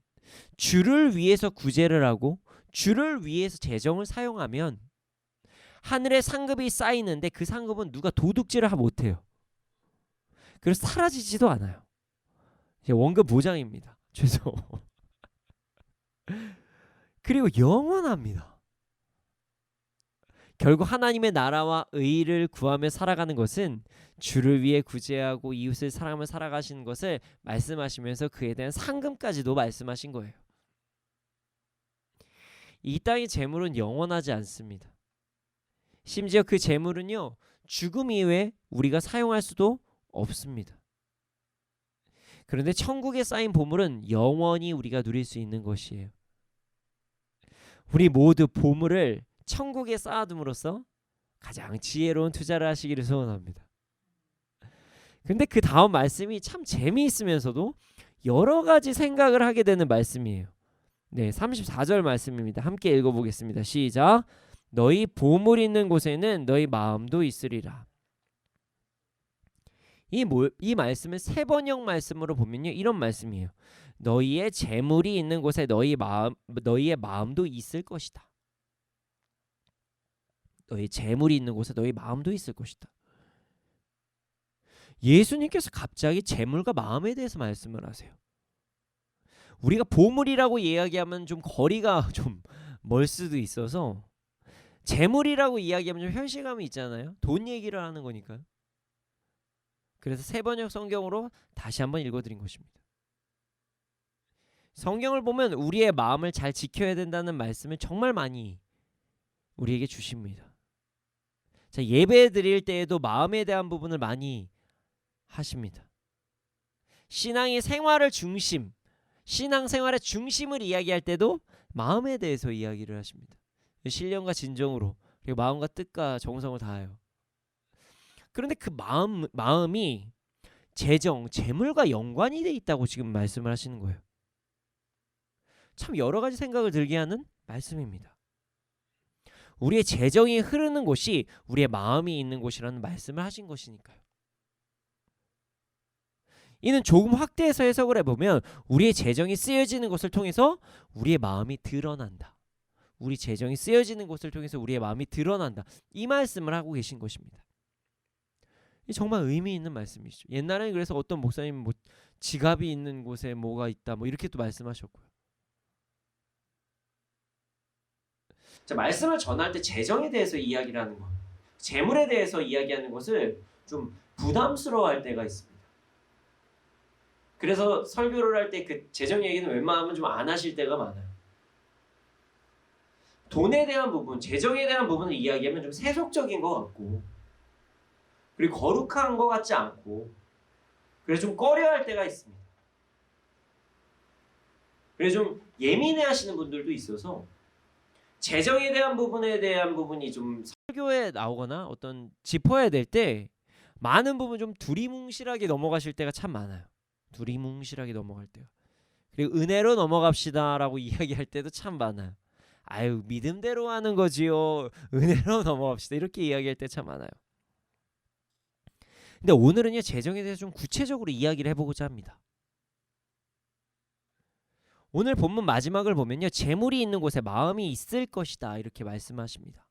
주를 위해서 구제를 하고 주를 위해서 재정을 사용하면 하늘에 상급이 쌓이는데 그 상급은 누가 도둑질을 못해요. 그래서 사라지지도 않아요. 원금 보장입니다. 죄송. 그리고 영원합니다. 결국 하나님의 나라와 의를 구하며 살아가는 것은 주를 위해 구제하고 이웃을 사랑하며 살아가시는 것을 말씀하시면서 그에 대한 상금까지도 말씀하신 거예요. 이 땅의 재물은 영원하지 않습니다. 심지어 그 재물은요, 죽음 이후에 우리가 사용할 수도 없습니다. 그런데 천국에 쌓인 보물은 영원히 우리가 누릴 수 있는 것이에요. 우리 모두 보물을 천국에 쌓아둠으로써 가장 지혜로운 투자를 하시기를 소원합니다. 근데 그 다음 말씀이 참 재미있으면서도 여러 가지 생각을 하게 되는 말씀이에요. 네, 34절 말씀입니다. 함께 읽어보겠습니다. 시작. 너희 보물 있는 곳에는 너희 마음도 있으리라. 이 말씀은 세 번역 말씀으로 보면요, 이런 말씀이에요. 너희의 재물이 있는 곳에 너희의 마음도 있을 것이다. 너희 재물이 있는 곳에 너희 마음도 있을 것이다. 예수님께서 갑자기 재물과 마음에 대해서 말씀을 하세요. 우리가 보물이라고 이야기하면 좀 거리가 좀 멀 수도 있어서 재물이라고 이야기하면 좀 현실감이 있잖아요. 돈 얘기를 하는 거니까요. 그래서 세 번역 성경으로 다시 한번 읽어드린 것입니다. 성경을 보면 우리의 마음을 잘 지켜야 된다는 말씀을 정말 많이 우리에게 주십니다. 자, 예배 드릴 때에도 마음에 대한 부분을 많이 하십니다. 신앙의 생활을 중심, 신앙생활의 중심을 이야기할 때도 마음에 대해서 이야기를 하십니다. 신령과 진정으로, 그리고 마음과 뜻과 정성을 다하여. 그런데 그 마음이 재정, 재물과 연관이 돼 있다고 지금 말씀을 하시는 거예요. 참 여러 가지 생각을 들게 하는 말씀입니다. 우리의 재정이 흐르는 곳이 우리의 마음이 있는 곳이라는 말씀을 하신 것이니까요. 이는 조금 확대해서 해석을 해보면 우리의 재정이 쓰여지는 것을 통해서 우리의 마음이 드러난다. 우리 재정이 쓰여지는 것을 통해서 우리의 마음이 드러난다. 이 말씀을 하고 계신 것입니다. 정말 의미 있는 말씀이죠. 옛날에는 그래서 어떤 목사님 지갑이 있는 곳에 뭐가 있다 이렇게 또 말씀하셨고요. 자, 말씀을 전할 때 재정에 대해서 이야기를 하는 것, 재물에 대해서 이야기하는 것을 좀 부담스러워할 때가 있습니다. 그래서 설교를 할 때 그 재정 얘기는 웬만하면 좀 안 하실 때가 많아요. 돈에 대한 부분, 재정에 대한 부분을 이야기하면 좀 세속적인 것 같고, 그리고 거룩한 것 같지 않고, 그래서 좀 꺼려할 때가 있습니다. 그래서 좀 예민해하시는 분들도 있어서 재정에 대한 부분이 좀 설교에 나오거나 어떤 짚어야 될 때 많은 부분 좀 두리뭉실하게 넘어가실 때가 참 많아요. 두리뭉실하게 넘어갈 때가. 그리고 은혜로 넘어갑시다라고 이야기할 때도 참 많아요. 아유, 믿음대로 하는 거지요. 은혜로 넘어갑시다. 이렇게 이야기할 때 참 많아요. 근데 오늘은요, 재정에 대해서 좀 구체적으로 이야기를 해보고자 합니다. 오늘 본문 마지막을 보면요, 재물이 있는 곳에 마음이 있을 것이다 이렇게 말씀하십니다.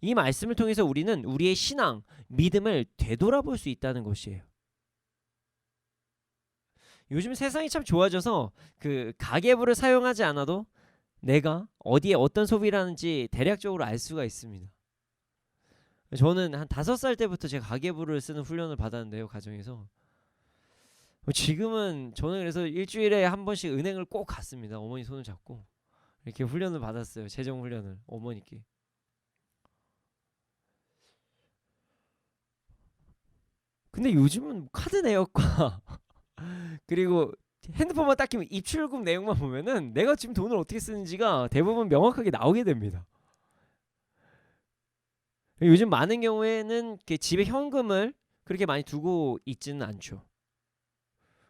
이 말씀을 통해서 우리는 우리의 신앙, 믿음을 되돌아볼 수 있다는 것이에요. 요즘 세상이 참 좋아져서 그 가계부를 사용하지 않아도 내가 어디에 어떤 소비를 하는지 대략적으로 알 수가 있습니다. 저는 한 5살 때부터 제가 가계부를 쓰는 훈련을 받았는데요, 가정에서. 지금은 저는 그래서 일주일에 한 번씩 은행을 꼭 갔습니다. 어머니 손을 잡고 이렇게 훈련을 받았어요. 재정 훈련을 어머니께. 근데 요즘은 카드 내역과 그리고 핸드폰만 딱 키면 입출금 내용만 보면은 내가 지금 돈을 어떻게 쓰는지가 대부분 명확하게 나오게 됩니다. 요즘 많은 경우에는 집에 현금을 그렇게 많이 두고 있지는 않죠.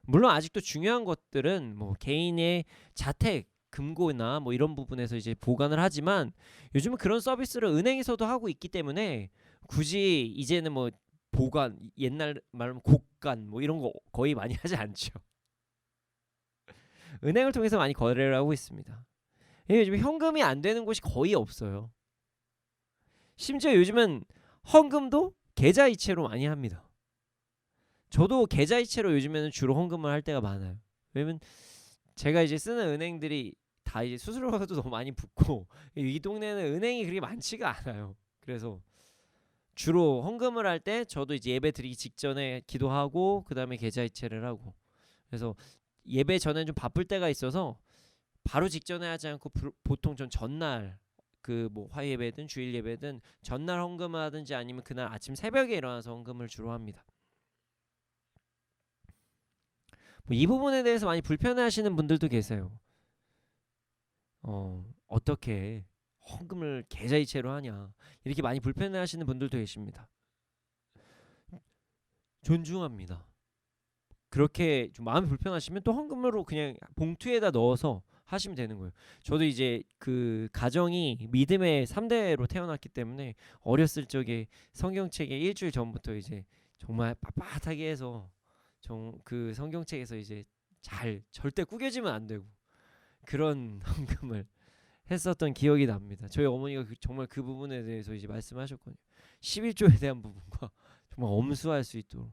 물론 아직도 중요한 것들은 뭐 개인의 자택 금고나 뭐 이런 부분에서 이제 보관을 하지만 요즘은 그런 서비스를 은행에서도 하고 있기 때문에 굳이 이제는 뭐 보관, 옛날 말하면 곡간 뭐 이런 거 거의 많이 하지 않죠. 은행을 통해서 많이 거래를 하고 있습니다. 요즘 현금이 안 되는 곳이 거의 없어요. 심지어 요즘은 헌금도 계좌이체로 많이 합니다. 저도 계좌이체로 요즘에는 주로 헌금을 할 때가 많아요. 왜냐면 제가 이제 쓰는 은행들이 다 이제 수수료도 너무 많이 붙고 이 동네는 은행이 그렇게 많지가 않아요. 그래서 주로 헌금을 할 때 저도 이제 예배 드리기 직전에 기도하고 그 다음에 계좌이체를 하고, 그래서 예배 전에 좀 바쁠 때가 있어서 바로 직전에 하지 않고 보통 전 전날 그 뭐 화예배든 주일 예배든 전날 헌금을 하든지 아니면 그날 아침 새벽에 일어나서 헌금을 주로 합니다. 뭐 이 부분에 대해서 많이 불편해하시는 분들도 계세요. 어떻게 헌금을 계좌이체로 하냐 이렇게 많이 불편해하시는 분들도 계십니다. 존중합니다. 그렇게 좀 마음이 불편하시면 또 헌금으로 그냥 봉투에다 넣어서 하시면 되는 거예요. 저도 이제 그 가정이 믿음의 3대로 태어났기 때문에 어렸을 적에 성경책에 일주일 전부터 이제 정말 빳빳하게 해서 그 성경책에서 이제 잘 절대 구겨지면 안 되고 그런 헌금을 했었던 기억이 납니다. 저희 어머니가 정말 그 부분에 대해서 이제 말씀하셨거든요. 11조에 대한 부분과 정말 엄수할 수 있도록.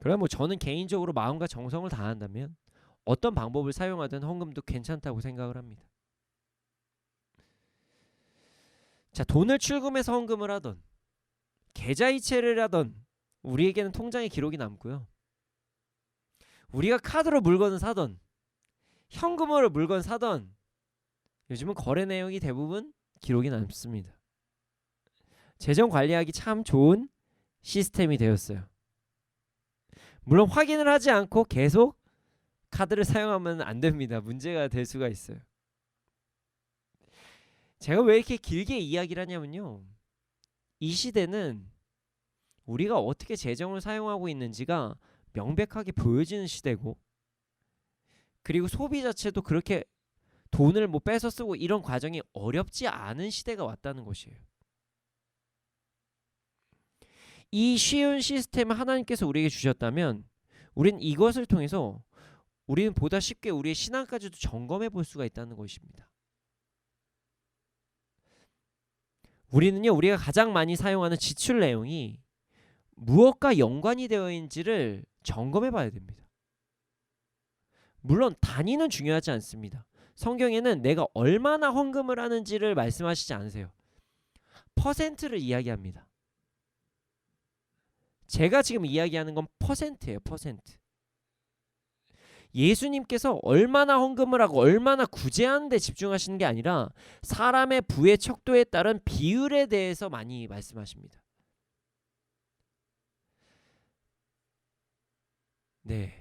그럼 뭐 저는 개인적으로 마음과 정성을 다한다면 어떤 방법을 사용하든 헌금도 괜찮다고 생각을 합니다. 자, 돈을 출금해서 헌금을 하던 계좌이체를 하던 우리에게는 통장에 기록이 남고요. 우리가 카드로 물건을 사던 현금으로 물건 사던 요즘은 거래 내용이 대부분 기록이 남습니다. 재정 관리하기 참 좋은 시스템이 되었어요. 물론 확인을 하지 않고 계속 카드를 사용하면 안 됩니다. 문제가 될 수가 있어요. 제가 왜 이렇게 길게 이야기를 하냐면요, 이 시대는 우리가 어떻게 재정을 사용하고 있는지가 명백하게 보여지는 시대고, 그리고 소비 자체도 그렇게 돈을 뭐 빼서 쓰고 이런 과정이 어렵지 않은 시대가 왔다는 것이에요. 이 쉬운 시스템을 하나님께서 우리에게 주셨다면 우린 이것을 통해서 우리는 보다 쉽게 우리의 신앙까지도 점검해 볼 수가 있다는 것입니다. 우리는요, 우리가 가장 많이 사용하는 지출 내용이 무엇과 연관이 되어 있는지를 점검해 봐야 됩니다. 물론 단위는 중요하지 않습니다. 성경에는 내가 얼마나 헌금을 하는지를 말씀하시지 않으세요. 퍼센트를 이야기합니다. 제가 지금 이야기하는 건 퍼센트예요. 퍼센트. 예수님께서 얼마나 헌금을 하고 얼마나 구제하는 데 집중하시는 게 아니라 사람의 부의 척도에 따른 비율에 대해서 많이 말씀하십니다. 네.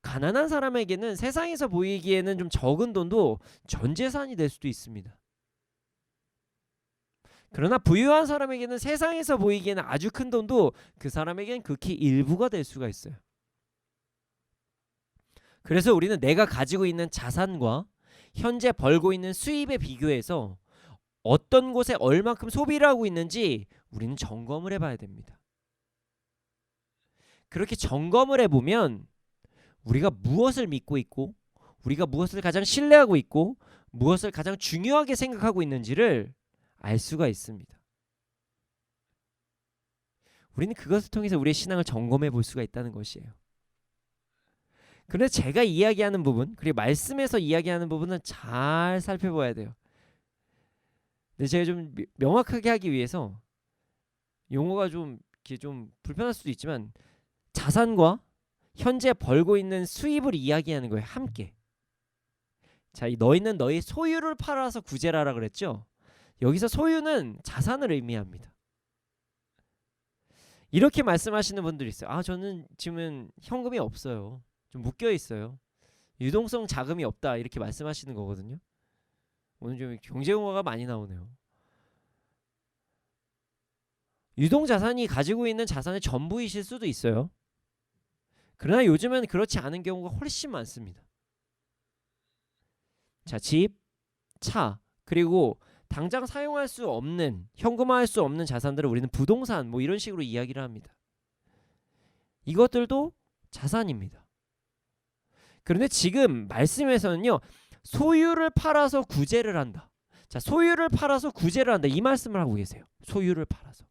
가난한 사람에게는 세상에서 보이기에는 좀 적은 돈도 전 재산이 될 수도 있습니다. 그러나 부유한 사람에게는 세상에서 보이기에는 아주 큰 돈도 그 사람에게는 극히 일부가 될 수가 있어요. 그래서 우리는 내가 가지고 있는 자산과 현재 벌고 있는 수입에 비교해서 어떤 곳에 얼마큼 소비를 하고 있는지 우리는 점검을 해봐야 됩니다. 그렇게 점검을 해보면 우리가 무엇을 믿고 있고 우리가 무엇을 가장 신뢰하고 있고 무엇을 가장 중요하게 생각하고 있는지를 알 수가 있습니다. 우리는 그것을 통해서 우리의 신앙을 점검해 볼 수가 있다는 것이에요. 그런데 제가 이야기하는 부분 그리고 말씀에서 이야기하는 부분은 잘 살펴봐야 돼요. 근데 제가 좀 명확하게 하기 위해서 용어가 좀 이렇게 좀 불편할 수도 있지만 자산과 현재 벌고 있는 수입을 이야기하는 거예요. 함께. 자, 너희는 너희 소유를 팔아서 구제라라 그랬죠. 여기서 소유는 자산을 의미합니다. 이렇게 말씀하시는 분들이 있어요. 아, 저는 지금은 현금이 없어요. 좀 묶여 있어요. 유동성 자금이 없다. 이렇게 말씀하시는 거거든요. 오늘 좀 경제 용어가 많이 나오네요. 유동 자산이 가지고 있는 자산의 전부이실 수도 있어요. 그러나 요즘은 그렇지 않은 경우가 훨씬 많습니다. 자, 집, 차, 그리고 당장 사용할 수 없는, 현금화할 수 없는 자산들을 우리는 부동산 뭐 이런 식으로 이야기를 합니다. 이것들도 자산입니다. 그런데 지금 말씀에서는요, 소유를 팔아서 구제를 한다. 자, 소유를 팔아서 구제를 한다. 이 말씀을 하고 계세요. 소유를 팔아서.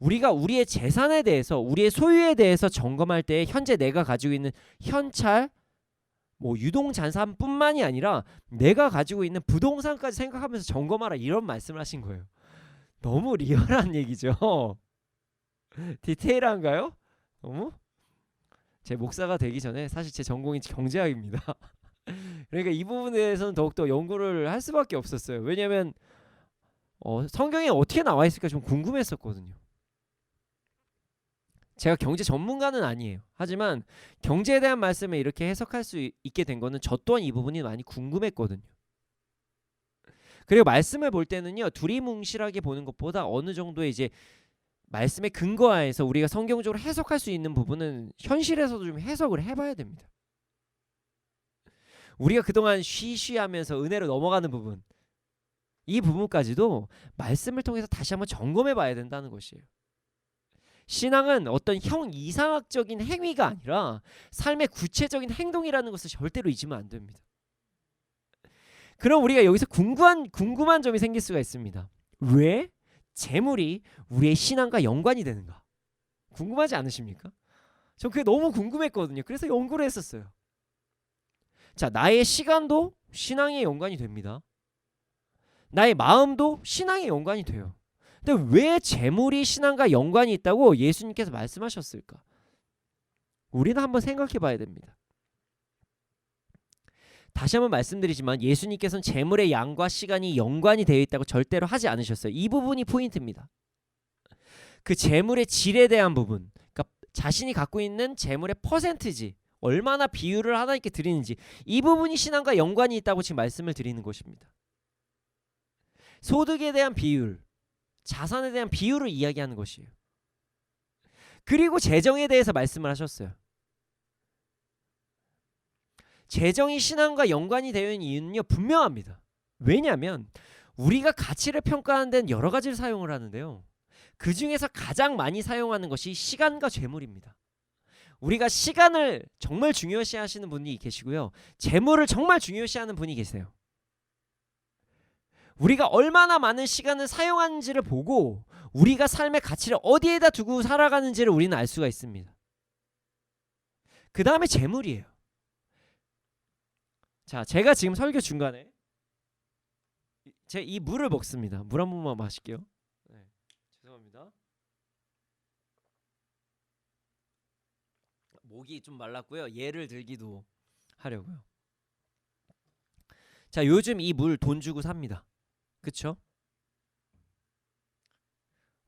우리가 우리의 재산에 대해서, 우리의 소유에 대해서 점검할 때 현재 내가 가지고 있는 현찰, 뭐 유동자산뿐만이 아니라 내가 가지고 있는 부동산까지 생각하면서 점검하라 이런 말씀을 하신 거예요. 너무 리얼한 얘기죠. 디테일한가요? 너무? 제 목사가 되기 전에 사실 제 전공이 경제학입니다. 그러니까 이 부분에 대해서는 더욱더 연구를 할 수밖에 없었어요. 왜냐하면 성경에 어떻게 나와 있을까 좀 궁금했었거든요. 제가 경제 전문가는 아니에요. 하지만 경제에 대한 말씀을 이렇게 해석할 수 있게 된 거는 저 또한 이 부분이 많이 궁금했거든요. 그리고 말씀을 볼 때는요, 두리뭉실하게 보는 것보다 어느 정도의 이제 말씀의 근거하에서 우리가 성경적으로 해석할 수 있는 부분은 현실에서도 좀 해석을 해봐야 됩니다. 우리가 그동안 쉬쉬하면서 은혜로 넘어가는 부분, 이 부분까지도 말씀을 통해서 다시 한번 점검해 봐야 된다는 것이에요. 신앙은 어떤 형이상학적인 행위가 아니라 삶의 구체적인 행동이라는 것을 절대로 잊으면 안 됩니다. 그럼 우리가 여기서 궁금한 점이 생길 수가 있습니다. 왜 재물이 우리의 신앙과 연관이 되는가? 궁금하지 않으십니까? 저 그게 너무 궁금했거든요. 그래서 연구를 했었어요. 자, 나의 시간도 신앙에 연관이 됩니다. 나의 마음도 신앙에 연관이 돼요. 근데 왜 재물이 신앙과 연관이 있다고 예수님께서 말씀하셨을까? 우리는 한번 생각해 봐야 됩니다. 다시 한번 말씀드리지만 예수님께서는 재물의 양과 시간이 연관이 되어 있다고 절대로 하지 않으셨어요. 이 부분이 포인트입니다. 그 재물의 질에 대한 부분, 그러니까 자신이 갖고 있는 재물의 퍼센티지, 얼마나 비율을 하나님께 드리는지, 이 부분이 신앙과 연관이 있다고 지금 말씀을 드리는 것입니다. 소득에 대한 비율, 자산에 대한 비율을 이야기하는 것이에요. 그리고 재정에 대해서 말씀을 하셨어요. 재정이 신앙과 연관이 되어 있는 이유는요, 분명합니다. 왜냐하면 우리가 가치를 평가하는 데는 여러 가지를 사용을 하는데요, 그 중에서 가장 많이 사용하는 것이 시간과 재물입니다. 우리가 시간을 정말 중요시 하시는 분이 계시고요, 재물을 정말 중요시 하는 분이 계세요. 우리가 얼마나 많은 시간을 사용하는지를 보고 우리가 삶의 가치를 어디에다 두고 살아가는지를 우리는 알 수가 있습니다. 그 다음에 재물이에요. 자, 제가 지금 설교 중간에 제 이 물을 먹습니다. 물 한 번만 마실게요. 네, 죄송합니다. 목이 좀 말랐고요. 예를 들기도 하려고요. 자, 요즘 이 물 돈 주고 삽니다. 그쵸?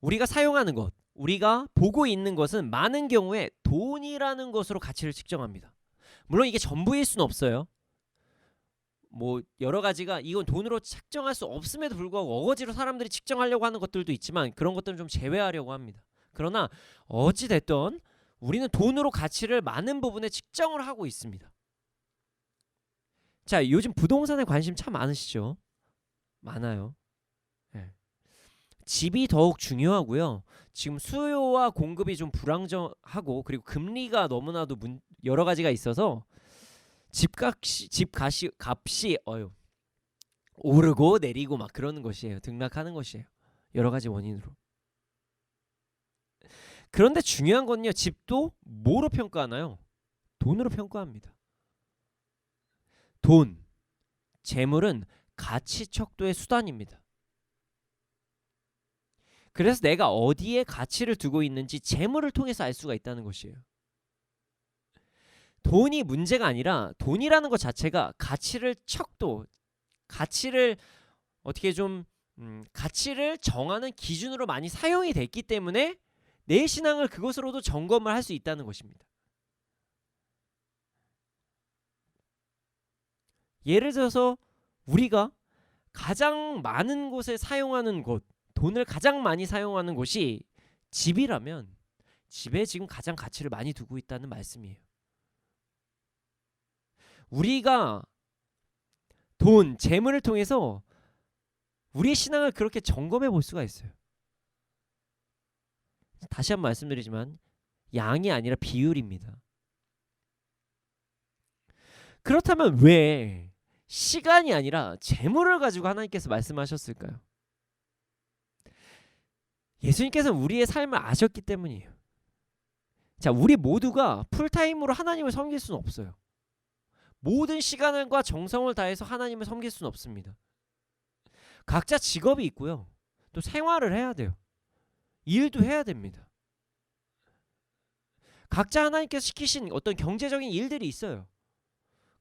우리가 사용하는 것, 우리가 보고 있는 것은 많은 경우에 돈이라는 것으로 가치를 측정합니다. 물론 이게 전부일 수는 없어요. 뭐 여러 가지가 이건 돈으로 측정할 수 없음에도 불구하고 어거지로 사람들이 측정하려고 하는 것들도 있지만 그런 것들은 좀 제외하려고 합니다. 그러나 어찌 됐든 우리는 돈으로 가치를 많은 부분에 측정을 하고 있습니다. 자, 요즘 부동산에 관심 참 많으시죠? 많아요. 네. 집이 더욱 중요하고요. 지금 수요와 공급이 좀 불안정하고 그리고 금리가 너무나도 여러 가지가 있어서 값이 오르고 내리고 막 그러는 것이에요. 등락하는 것이에요. 여러 가지 원인으로. 그런데 중요한 건요. 집도 뭐로 평가하나요? 돈으로 평가합니다. 돈, 재물은 가치 척도의 수단입니다. 그래서 내가 어디에 가치를 두고 있는지 재물을 통해서 알 수가 있다는 것이에요. 돈이 문제가 아니라 돈이라는 것 자체가 가치를 어떻게 좀 가치를 정하는 기준으로 많이 사용이 됐기 때문에 내 신앙을 그것으로도 점검을 할 수 있다는 것입니다. 예를 들어서 우리가 가장 많은 곳에 사용하는 곳, 돈을 가장 많이 사용하는 곳이 집이라면 집에 지금 가장 가치를 많이 두고 있다는 말씀이에요. 우리가 돈, 재물을 통해서 우리의 신앙을 그렇게 점검해 볼 수가 있어요. 다시 한번 말씀드리지만 양이 아니라 비율입니다. 그렇다면 왜 시간이 아니라 재물을 가지고 하나님께서 말씀하셨을까요? 예수님께서는 우리의 삶을 아셨기 때문이에요. 자, 우리 모두가 풀타임으로 하나님을 섬길 수는 없어요. 모든 시간과 정성을 다해서 하나님을 섬길 수는 없습니다. 각자 직업이 있고요. 또 생활을 해야 돼요. 일도 해야 됩니다. 각자 하나님께서 시키신 어떤 경제적인 일들이 있어요.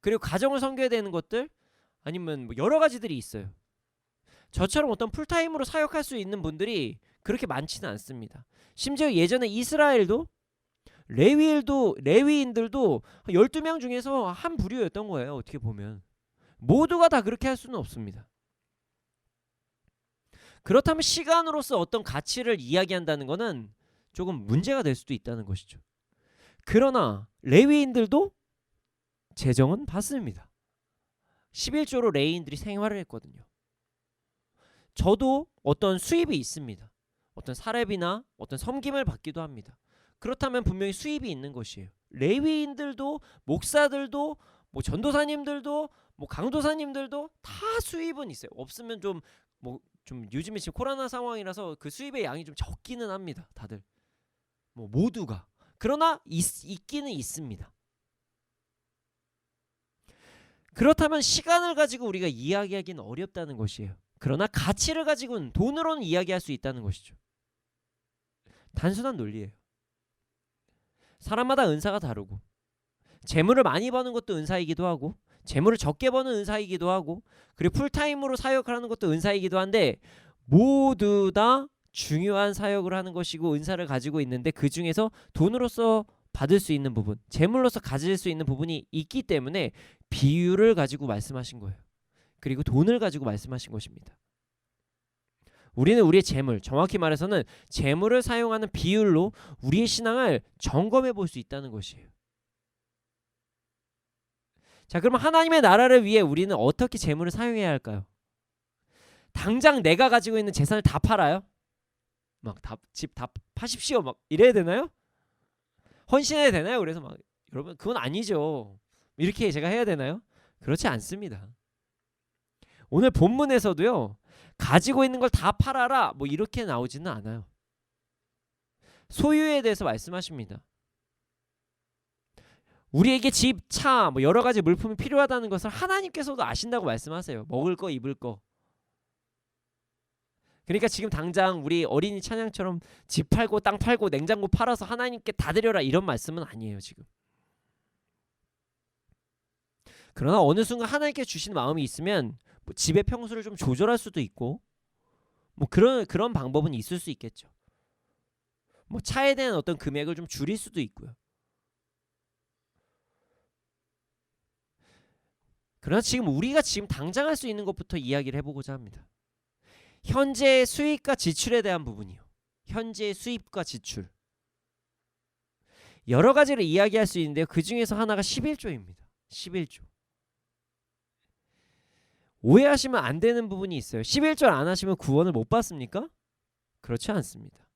그리고 가정을 섬겨야 되는 것들 아니면 뭐 여러 가지들이 있어요. 저처럼 어떤 풀타임으로 사역할 수 있는 분들이 그렇게 많지는 않습니다. 심지어 예전에 이스라엘도 레위인들도 12명 중에서 한 부류였던 거예요. 어떻게 보면 모두가 다 그렇게 할 수는 없습니다. 그렇다면 시간으로서 어떤 가치를 이야기한다는 것은 조금 문제가 될 수도 있다는 것이죠. 그러나 레위인들도 재정은 받습니다. 11조로 레위인들이 생활을 했거든요. 저도 어떤 수입이 있습니다. 어떤 사렙이나 어떤 섬김을 받기도 합니다. 그렇다면 분명히 수입이 있는 것이에요. 레위인들도 목사들도 뭐 전도사님들도 뭐 강도사님들도 다 수입은 있어요. 없으면 좀 요즘에 지금 코로나 상황이라서 그 수입의 양이 좀 적기는 합니다. 다들 뭐 모두가 그러나 있기는 있습니다. 그렇다면 시간을 가지고 우리가 이야기하기는 어렵다는 것이에요. 그러나 가치를 가지고는 돈으로는 이야기할 수 있다는 것이죠. 단순한 논리예요. 사람마다 은사가 다르고 재물을 많이 버는 것도 은사이기도 하고 재물을 적게 버는 은사이기도 하고 그리고 풀타임으로 사역을 하는 것도 은사이기도 한데 모두 다 중요한 사역을 하는 것이고 은사를 가지고 있는데 그 중에서 돈으로서 받을 수 있는 부분, 재물로서 가질 수 있는 부분이 있기 때문에 비율을 가지고 말씀하신 거예요. 그리고 돈을 가지고 말씀하신 것입니다. 우리는 우리의 재물, 정확히 말해서는 재물을 사용하는 비율로 우리의 신앙을 점검해 볼 수 있다는 것이에요. 자, 그러면 하나님의 나라를 위해 우리는 어떻게 재물을 사용해야 할까요? 당장 내가 가지고 있는 재산을 다 팔아요? 막 집 다 파십시오 막 이래야 되나요? 헌신해야 되나요? 그래서 막 여러분 그건 아니죠. 이렇게 제가 해야 되나요? 그렇지 않습니다. 오늘 본문에서도요. 가지고 있는 걸 다 팔아라 뭐 이렇게 나오지는 않아요. 소유에 대해서 말씀하십니다. 우리에게 집, 차, 뭐 여러 가지 물품이 필요하다는 것을 하나님께서도 아신다고 말씀하세요. 먹을 거, 입을 거. 그러니까 지금 당장 우리 어린이 찬양처럼 집 팔고 땅 팔고 냉장고 팔아서 하나님께 다 드려라 이런 말씀은 아니에요 지금. 그러나 어느 순간 하나님께 주시는 마음이 있으면 뭐 집의 평수를 좀 조절할 수도 있고 뭐 그런 방법은 있을 수 있겠죠. 뭐 차에 대한 어떤 금액을 좀 줄일 수도 있고요. 그러나 지금 우리가 지금 당장 할 수 있는 것부터 이야기를 해보고자 합니다. 현재의 수입과 지출에 대한 부분이요. 현재의 수입과 지출. 여러 가지를 이야기할 수 있는데요. 그 중에서 하나가 11조입니다. 11조. 오해하시면 안 되는 부분이 있어요. 11조 안 하시면 구원을 못 받습니까? 그렇지 않습니다.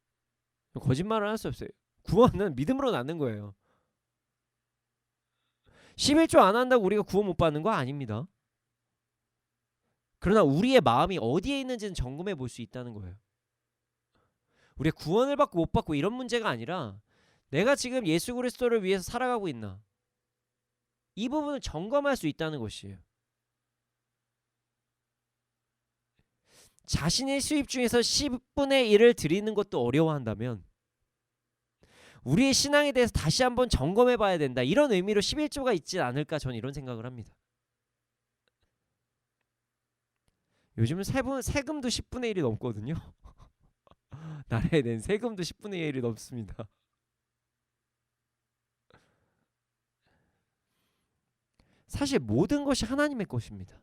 거짓말을 할 수 없어요. 구원은 믿음으로 낳는 거예요. 11조 안 한다고 우리가 구원 못 받는 거 아닙니다. 그러나 우리의 마음이 어디에 있는지는 점검해 볼 수 있다는 거예요. 우리가 구원을 받고 못 받고 이런 문제가 아니라 내가 지금 예수 그리스도를 위해서 살아가고 있나, 이 부분을 점검할 수 있다는 것이에요. 자신의 수입 중에서 10분의 1을 드리는 것도 어려워한다면 우리의 신앙에 대해서 다시 한번 점검해 봐야 된다, 이런 의미로 11조가 있지 않을까, 저는 이런 생각을 합니다. 요즘은 세금도 10분의 1이 넘거든요. 나라에 낸 세금도 10분의 1이 넘습니다. 사실 모든 것이 하나님의 것입니다.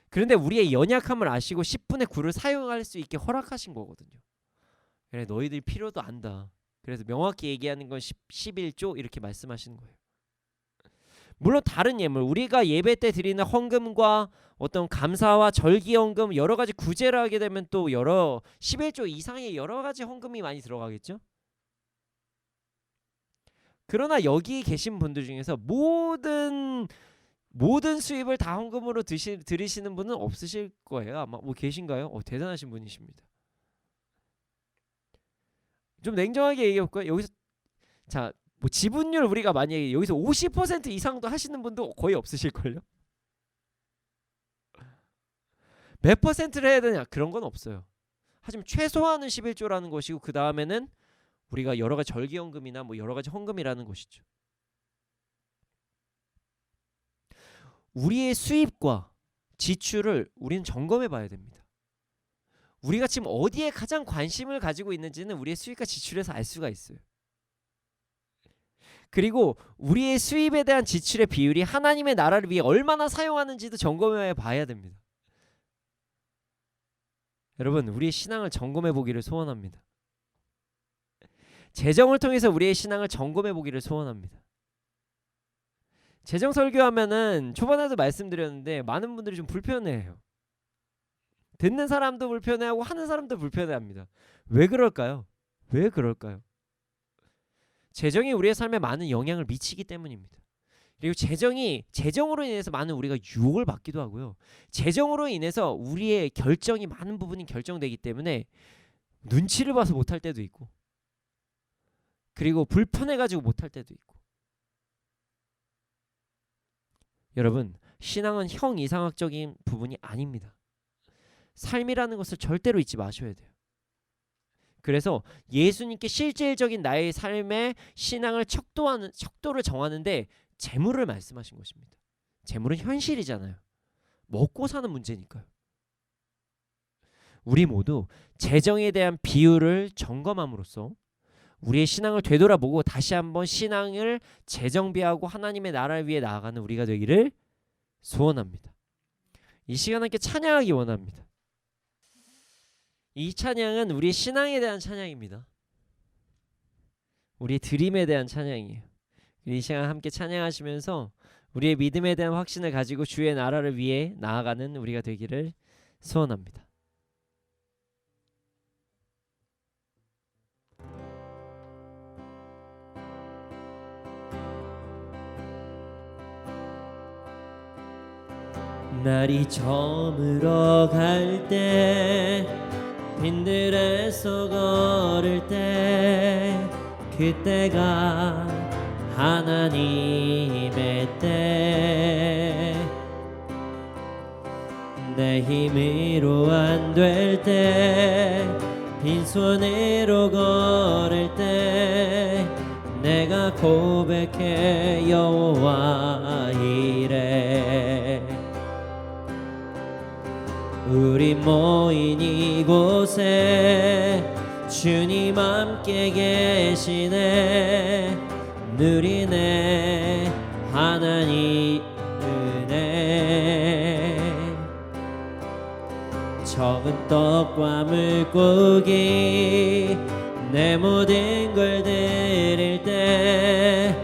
그런데 우리의 연약함을 아시고 10분의 9를 사용할 수 있게 허락하신 거거든요. 그래, 너희들 필요도 안다. 그래서 명확히 얘기하는 건 11조 이렇게 말씀하시는 거예요. 물론 다른 예물, 우리가 예배 때 드리는 헌금과 어떤 감사와 절기헌금, 여러 가지 구제를 하게 되면 또 여러 11조 이상의 여러 가지 헌금이 많이 들어가겠죠. 그러나 여기 계신 분들 중에서 모든 수입을 다 헌금으로 드리시는 분은 없으실 거예요. 아마 뭐 계신가요? 대단하신 분이십니다. 좀 냉정하게 얘기해 볼까요? 여기서 자, 뭐 지분율 우리가 만약에 여기서 50% 이상도 하시는 분도 거의 없으실걸요? 몇 퍼센트를 해야 되냐? 그런 건 없어요. 하지만 최소한은 11조라는 것이고, 그 다음에는 우리가 여러 가지 절기헌금이나 뭐 여러 가지 헌금이라는 것이죠. 우리의 수입과 지출을 우리는 점검해 봐야 됩니다. 우리가 지금 어디에 가장 관심을 가지고 있는지는 우리의 수입과 지출에서 알 수가 있어요. 그리고 우리의 수입에 대한 지출의 비율이 하나님의 나라를 위해 얼마나 사용하는지도 점검해 봐야 됩니다. 여러분, 우리의 신앙을 점검해 보기를 소원합니다. 재정을 통해서 우리의 신앙을 점검해 보기를 소원합니다. 재정 설교하면은 초반에도 말씀드렸는데 많은 분들이 좀 불편해해요. 듣는 사람도 불편해하고 하는 사람도 불편해합니다. 왜 그럴까요? 왜 그럴까요? 재정이 우리의 삶에 많은 영향을 미치기 때문입니다. 그리고 재정으로 인해서 많은 우리가 유혹을 받기도 하고요. 재정으로 인해서 우리의 결정이 많은 부분이 결정되기 때문에 눈치를 봐서 못할 때도 있고, 그리고 불편해가지고 못할 때도 있고. 여러분, 신앙은 형이상학적인 부분이 아닙니다. 삶이라는 것을 절대로 잊지 마셔야 돼요. 그래서 예수님께 실질적인 나의 삶의 신앙을 척도를 정하는데 재물을 말씀하신 것입니다. 재물은 현실이잖아요. 먹고 사는 문제니까요. 우리 모두 재정에 대한 비율을 점검함으로써 우리의 신앙을 되돌아보고 다시 한번 신앙을 재정비하고 하나님의 나라를 위해 나아가는 우리가 되기를 소원합니다. 이 시간 함께 찬양하기 원합니다. 이 찬양은 우리의 신앙에 대한 찬양입니다. 우리의 드림에 대한 찬양이에요. 이 시간 함께 찬양하시면서 우리의 믿음에 대한 확신을 가지고 주의 나라를 위해 나아가는 우리가 되기를 소원합니다. 날이 저물어 갈 때, 빈들에서 걸을 때, 그때가 하나님의 때 내 힘으로 안 될 때 빈손으로 걸을 때 내가 고백해 여호와 이래 우리 모인 이곳에 주님 함께 계시네 누리네 하나님 은혜 적은 떡과 물고기 내 모든 걸 드릴 때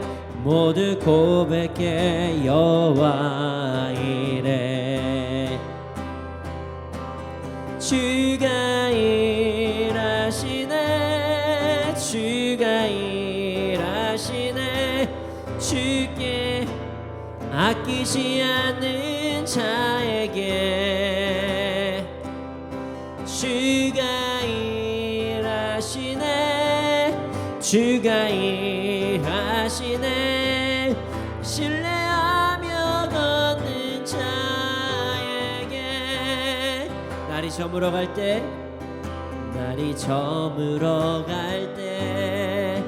모두 고백해 여호와 이래 주가 일하시네 주가 일하시네 주께 아끼지 않는 자에게 주가 일하시네 주가 일하시네 신뢰하며 걷는 자에게 날이 저물어 갈 때 날이 저물어 갈 때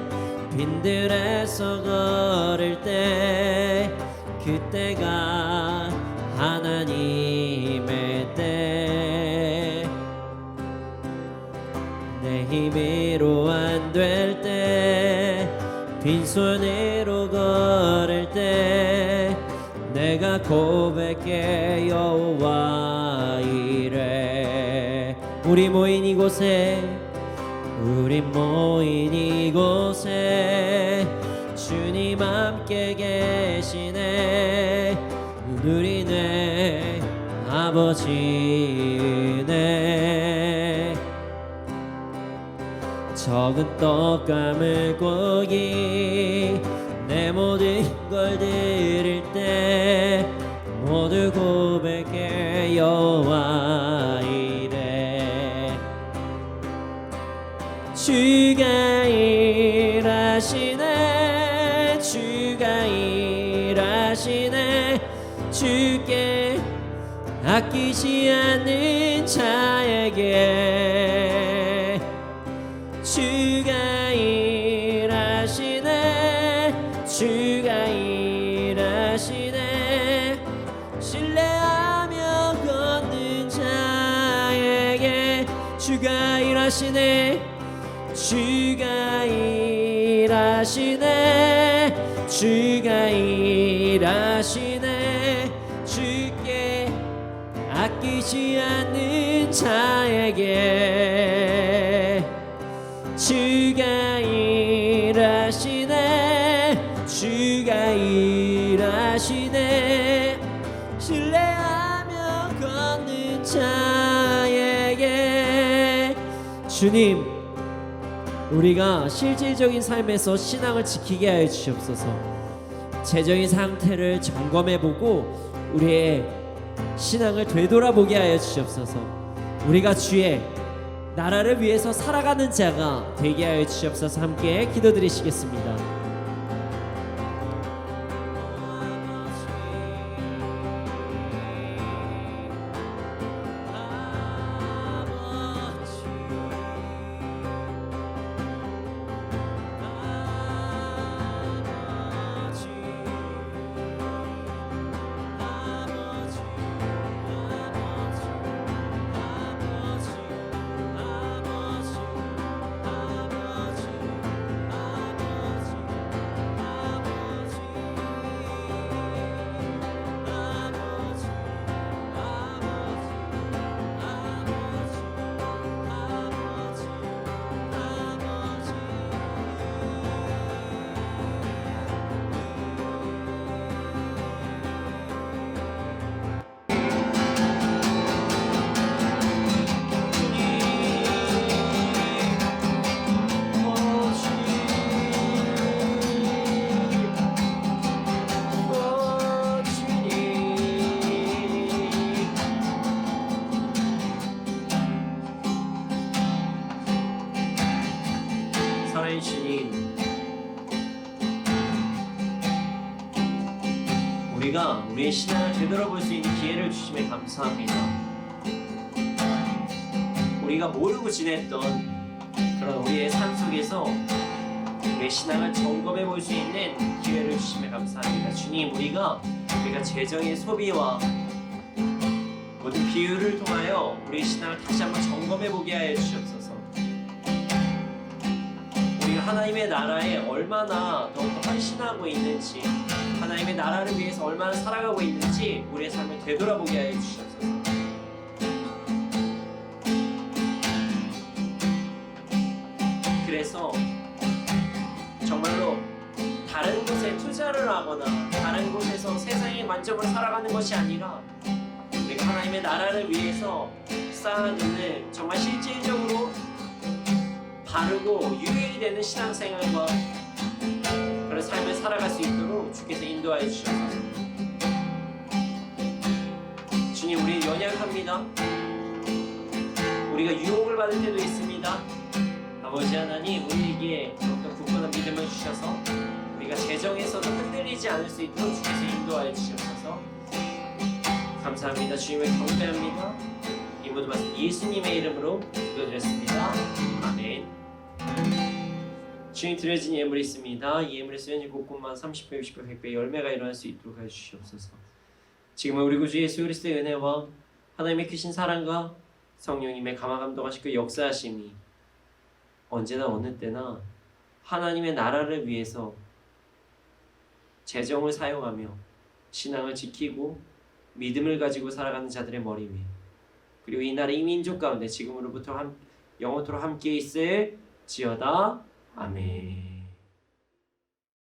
빈들에서 걸을 때 그때가 하나님의 때 내 힘으로 안 될 때 빈손으로 걸을 때 내가 고백해 여호와 이래 우리 모인 이곳에 주님 함께 계시네 누리네 아버지네 적은 떡과 물고기 내 모든 걸 드릴 때 모두 고백해 여호와 이래 주가 일하시네 주가 일하시네 주께 아끼지 않는 자에게 주가 일하시네 주가 일하시네 신뢰하며 걷는 자에게 주가 일하시네 주가 일하시네 주가 일하시네 주께 아끼지 않는 자에게 주가 일하시네 주가 일하시네 신뢰하며 걷는 자에게 주님 우리가 실질적인 삶에서 신앙을 지키게 하여 주시옵소서 재정의 상태를 점검해보고 우리의 신앙을 되돌아보게 하여 주시옵소서 우리가 주의 나라를 위해서 살아가는 자가 되게 하여 주시옵소서 함께 기도드리시겠습니다. 우리가 우리의 신앙을 되돌아볼 수 있는 기회를 주심에 감사합니다. 우리가 모르고 지냈던 그런 우리의 삶 속에서 우리의 신앙을 점검해 볼 수 있는 기회를 주심에 감사합니다. 주님, 우리가 재정의 소비와 모든 비유를 통하여 우리의 신앙을 다시 한번 점검해 보게 하여 주시옵소서. 우리가 하나님의 나라에 얼마나 더욱더 헌신하고 있는지, 하나님의 나라를 위해서 얼마나 살아가고 있는지 우리의 삶을 되돌아보게 하여 주시옵소서. 그래서 정말로 다른 곳에 투자를 하거나 다른 곳에서 세상의 관점으로 살아가는 것이 아니라 우리가 하나님의 나라를 위해서 쌓아두는 정말 실질적으로 바르고 유익이 되는 신앙생활과 그런 삶을 살아갈 수 있도록 주께서 인도하여 주셔서 주님, 우리 연약합니다. 우리가 유혹을 받을 때도 있습니다. 아버지 하나님, 우리에게 더욱더 굳건한 믿음을 주셔서 우리가 재정에서도 흔들리지 않을 수 있도록 주께서 인도하여 주셔서 감사합니다. 주님을 경배합니다. 이 모든 말씀 예수님의 이름으로 기도드렸습니다. 아멘. 주님 드려진 예물이 있습니다. 이 예물에서 현재 곳곳만 30배, 60배, 100배 열매가 일어날 수 있도록 해주시옵소서. 지금은 우리 구주 예수 그리스도의 은혜와 하나님의 크신 사랑과 성령님의 감화감동하신 그 역사하심이 언제나 어느 때나 하나님의 나라를 위해서 재정을 사용하며 신앙을 지키고 믿음을 가지고 살아가는 자들의 머리 위에, 그리고 이 나라 이 민족 가운데 지금으로부터 영원토록 함께 있을지어다. 아멘.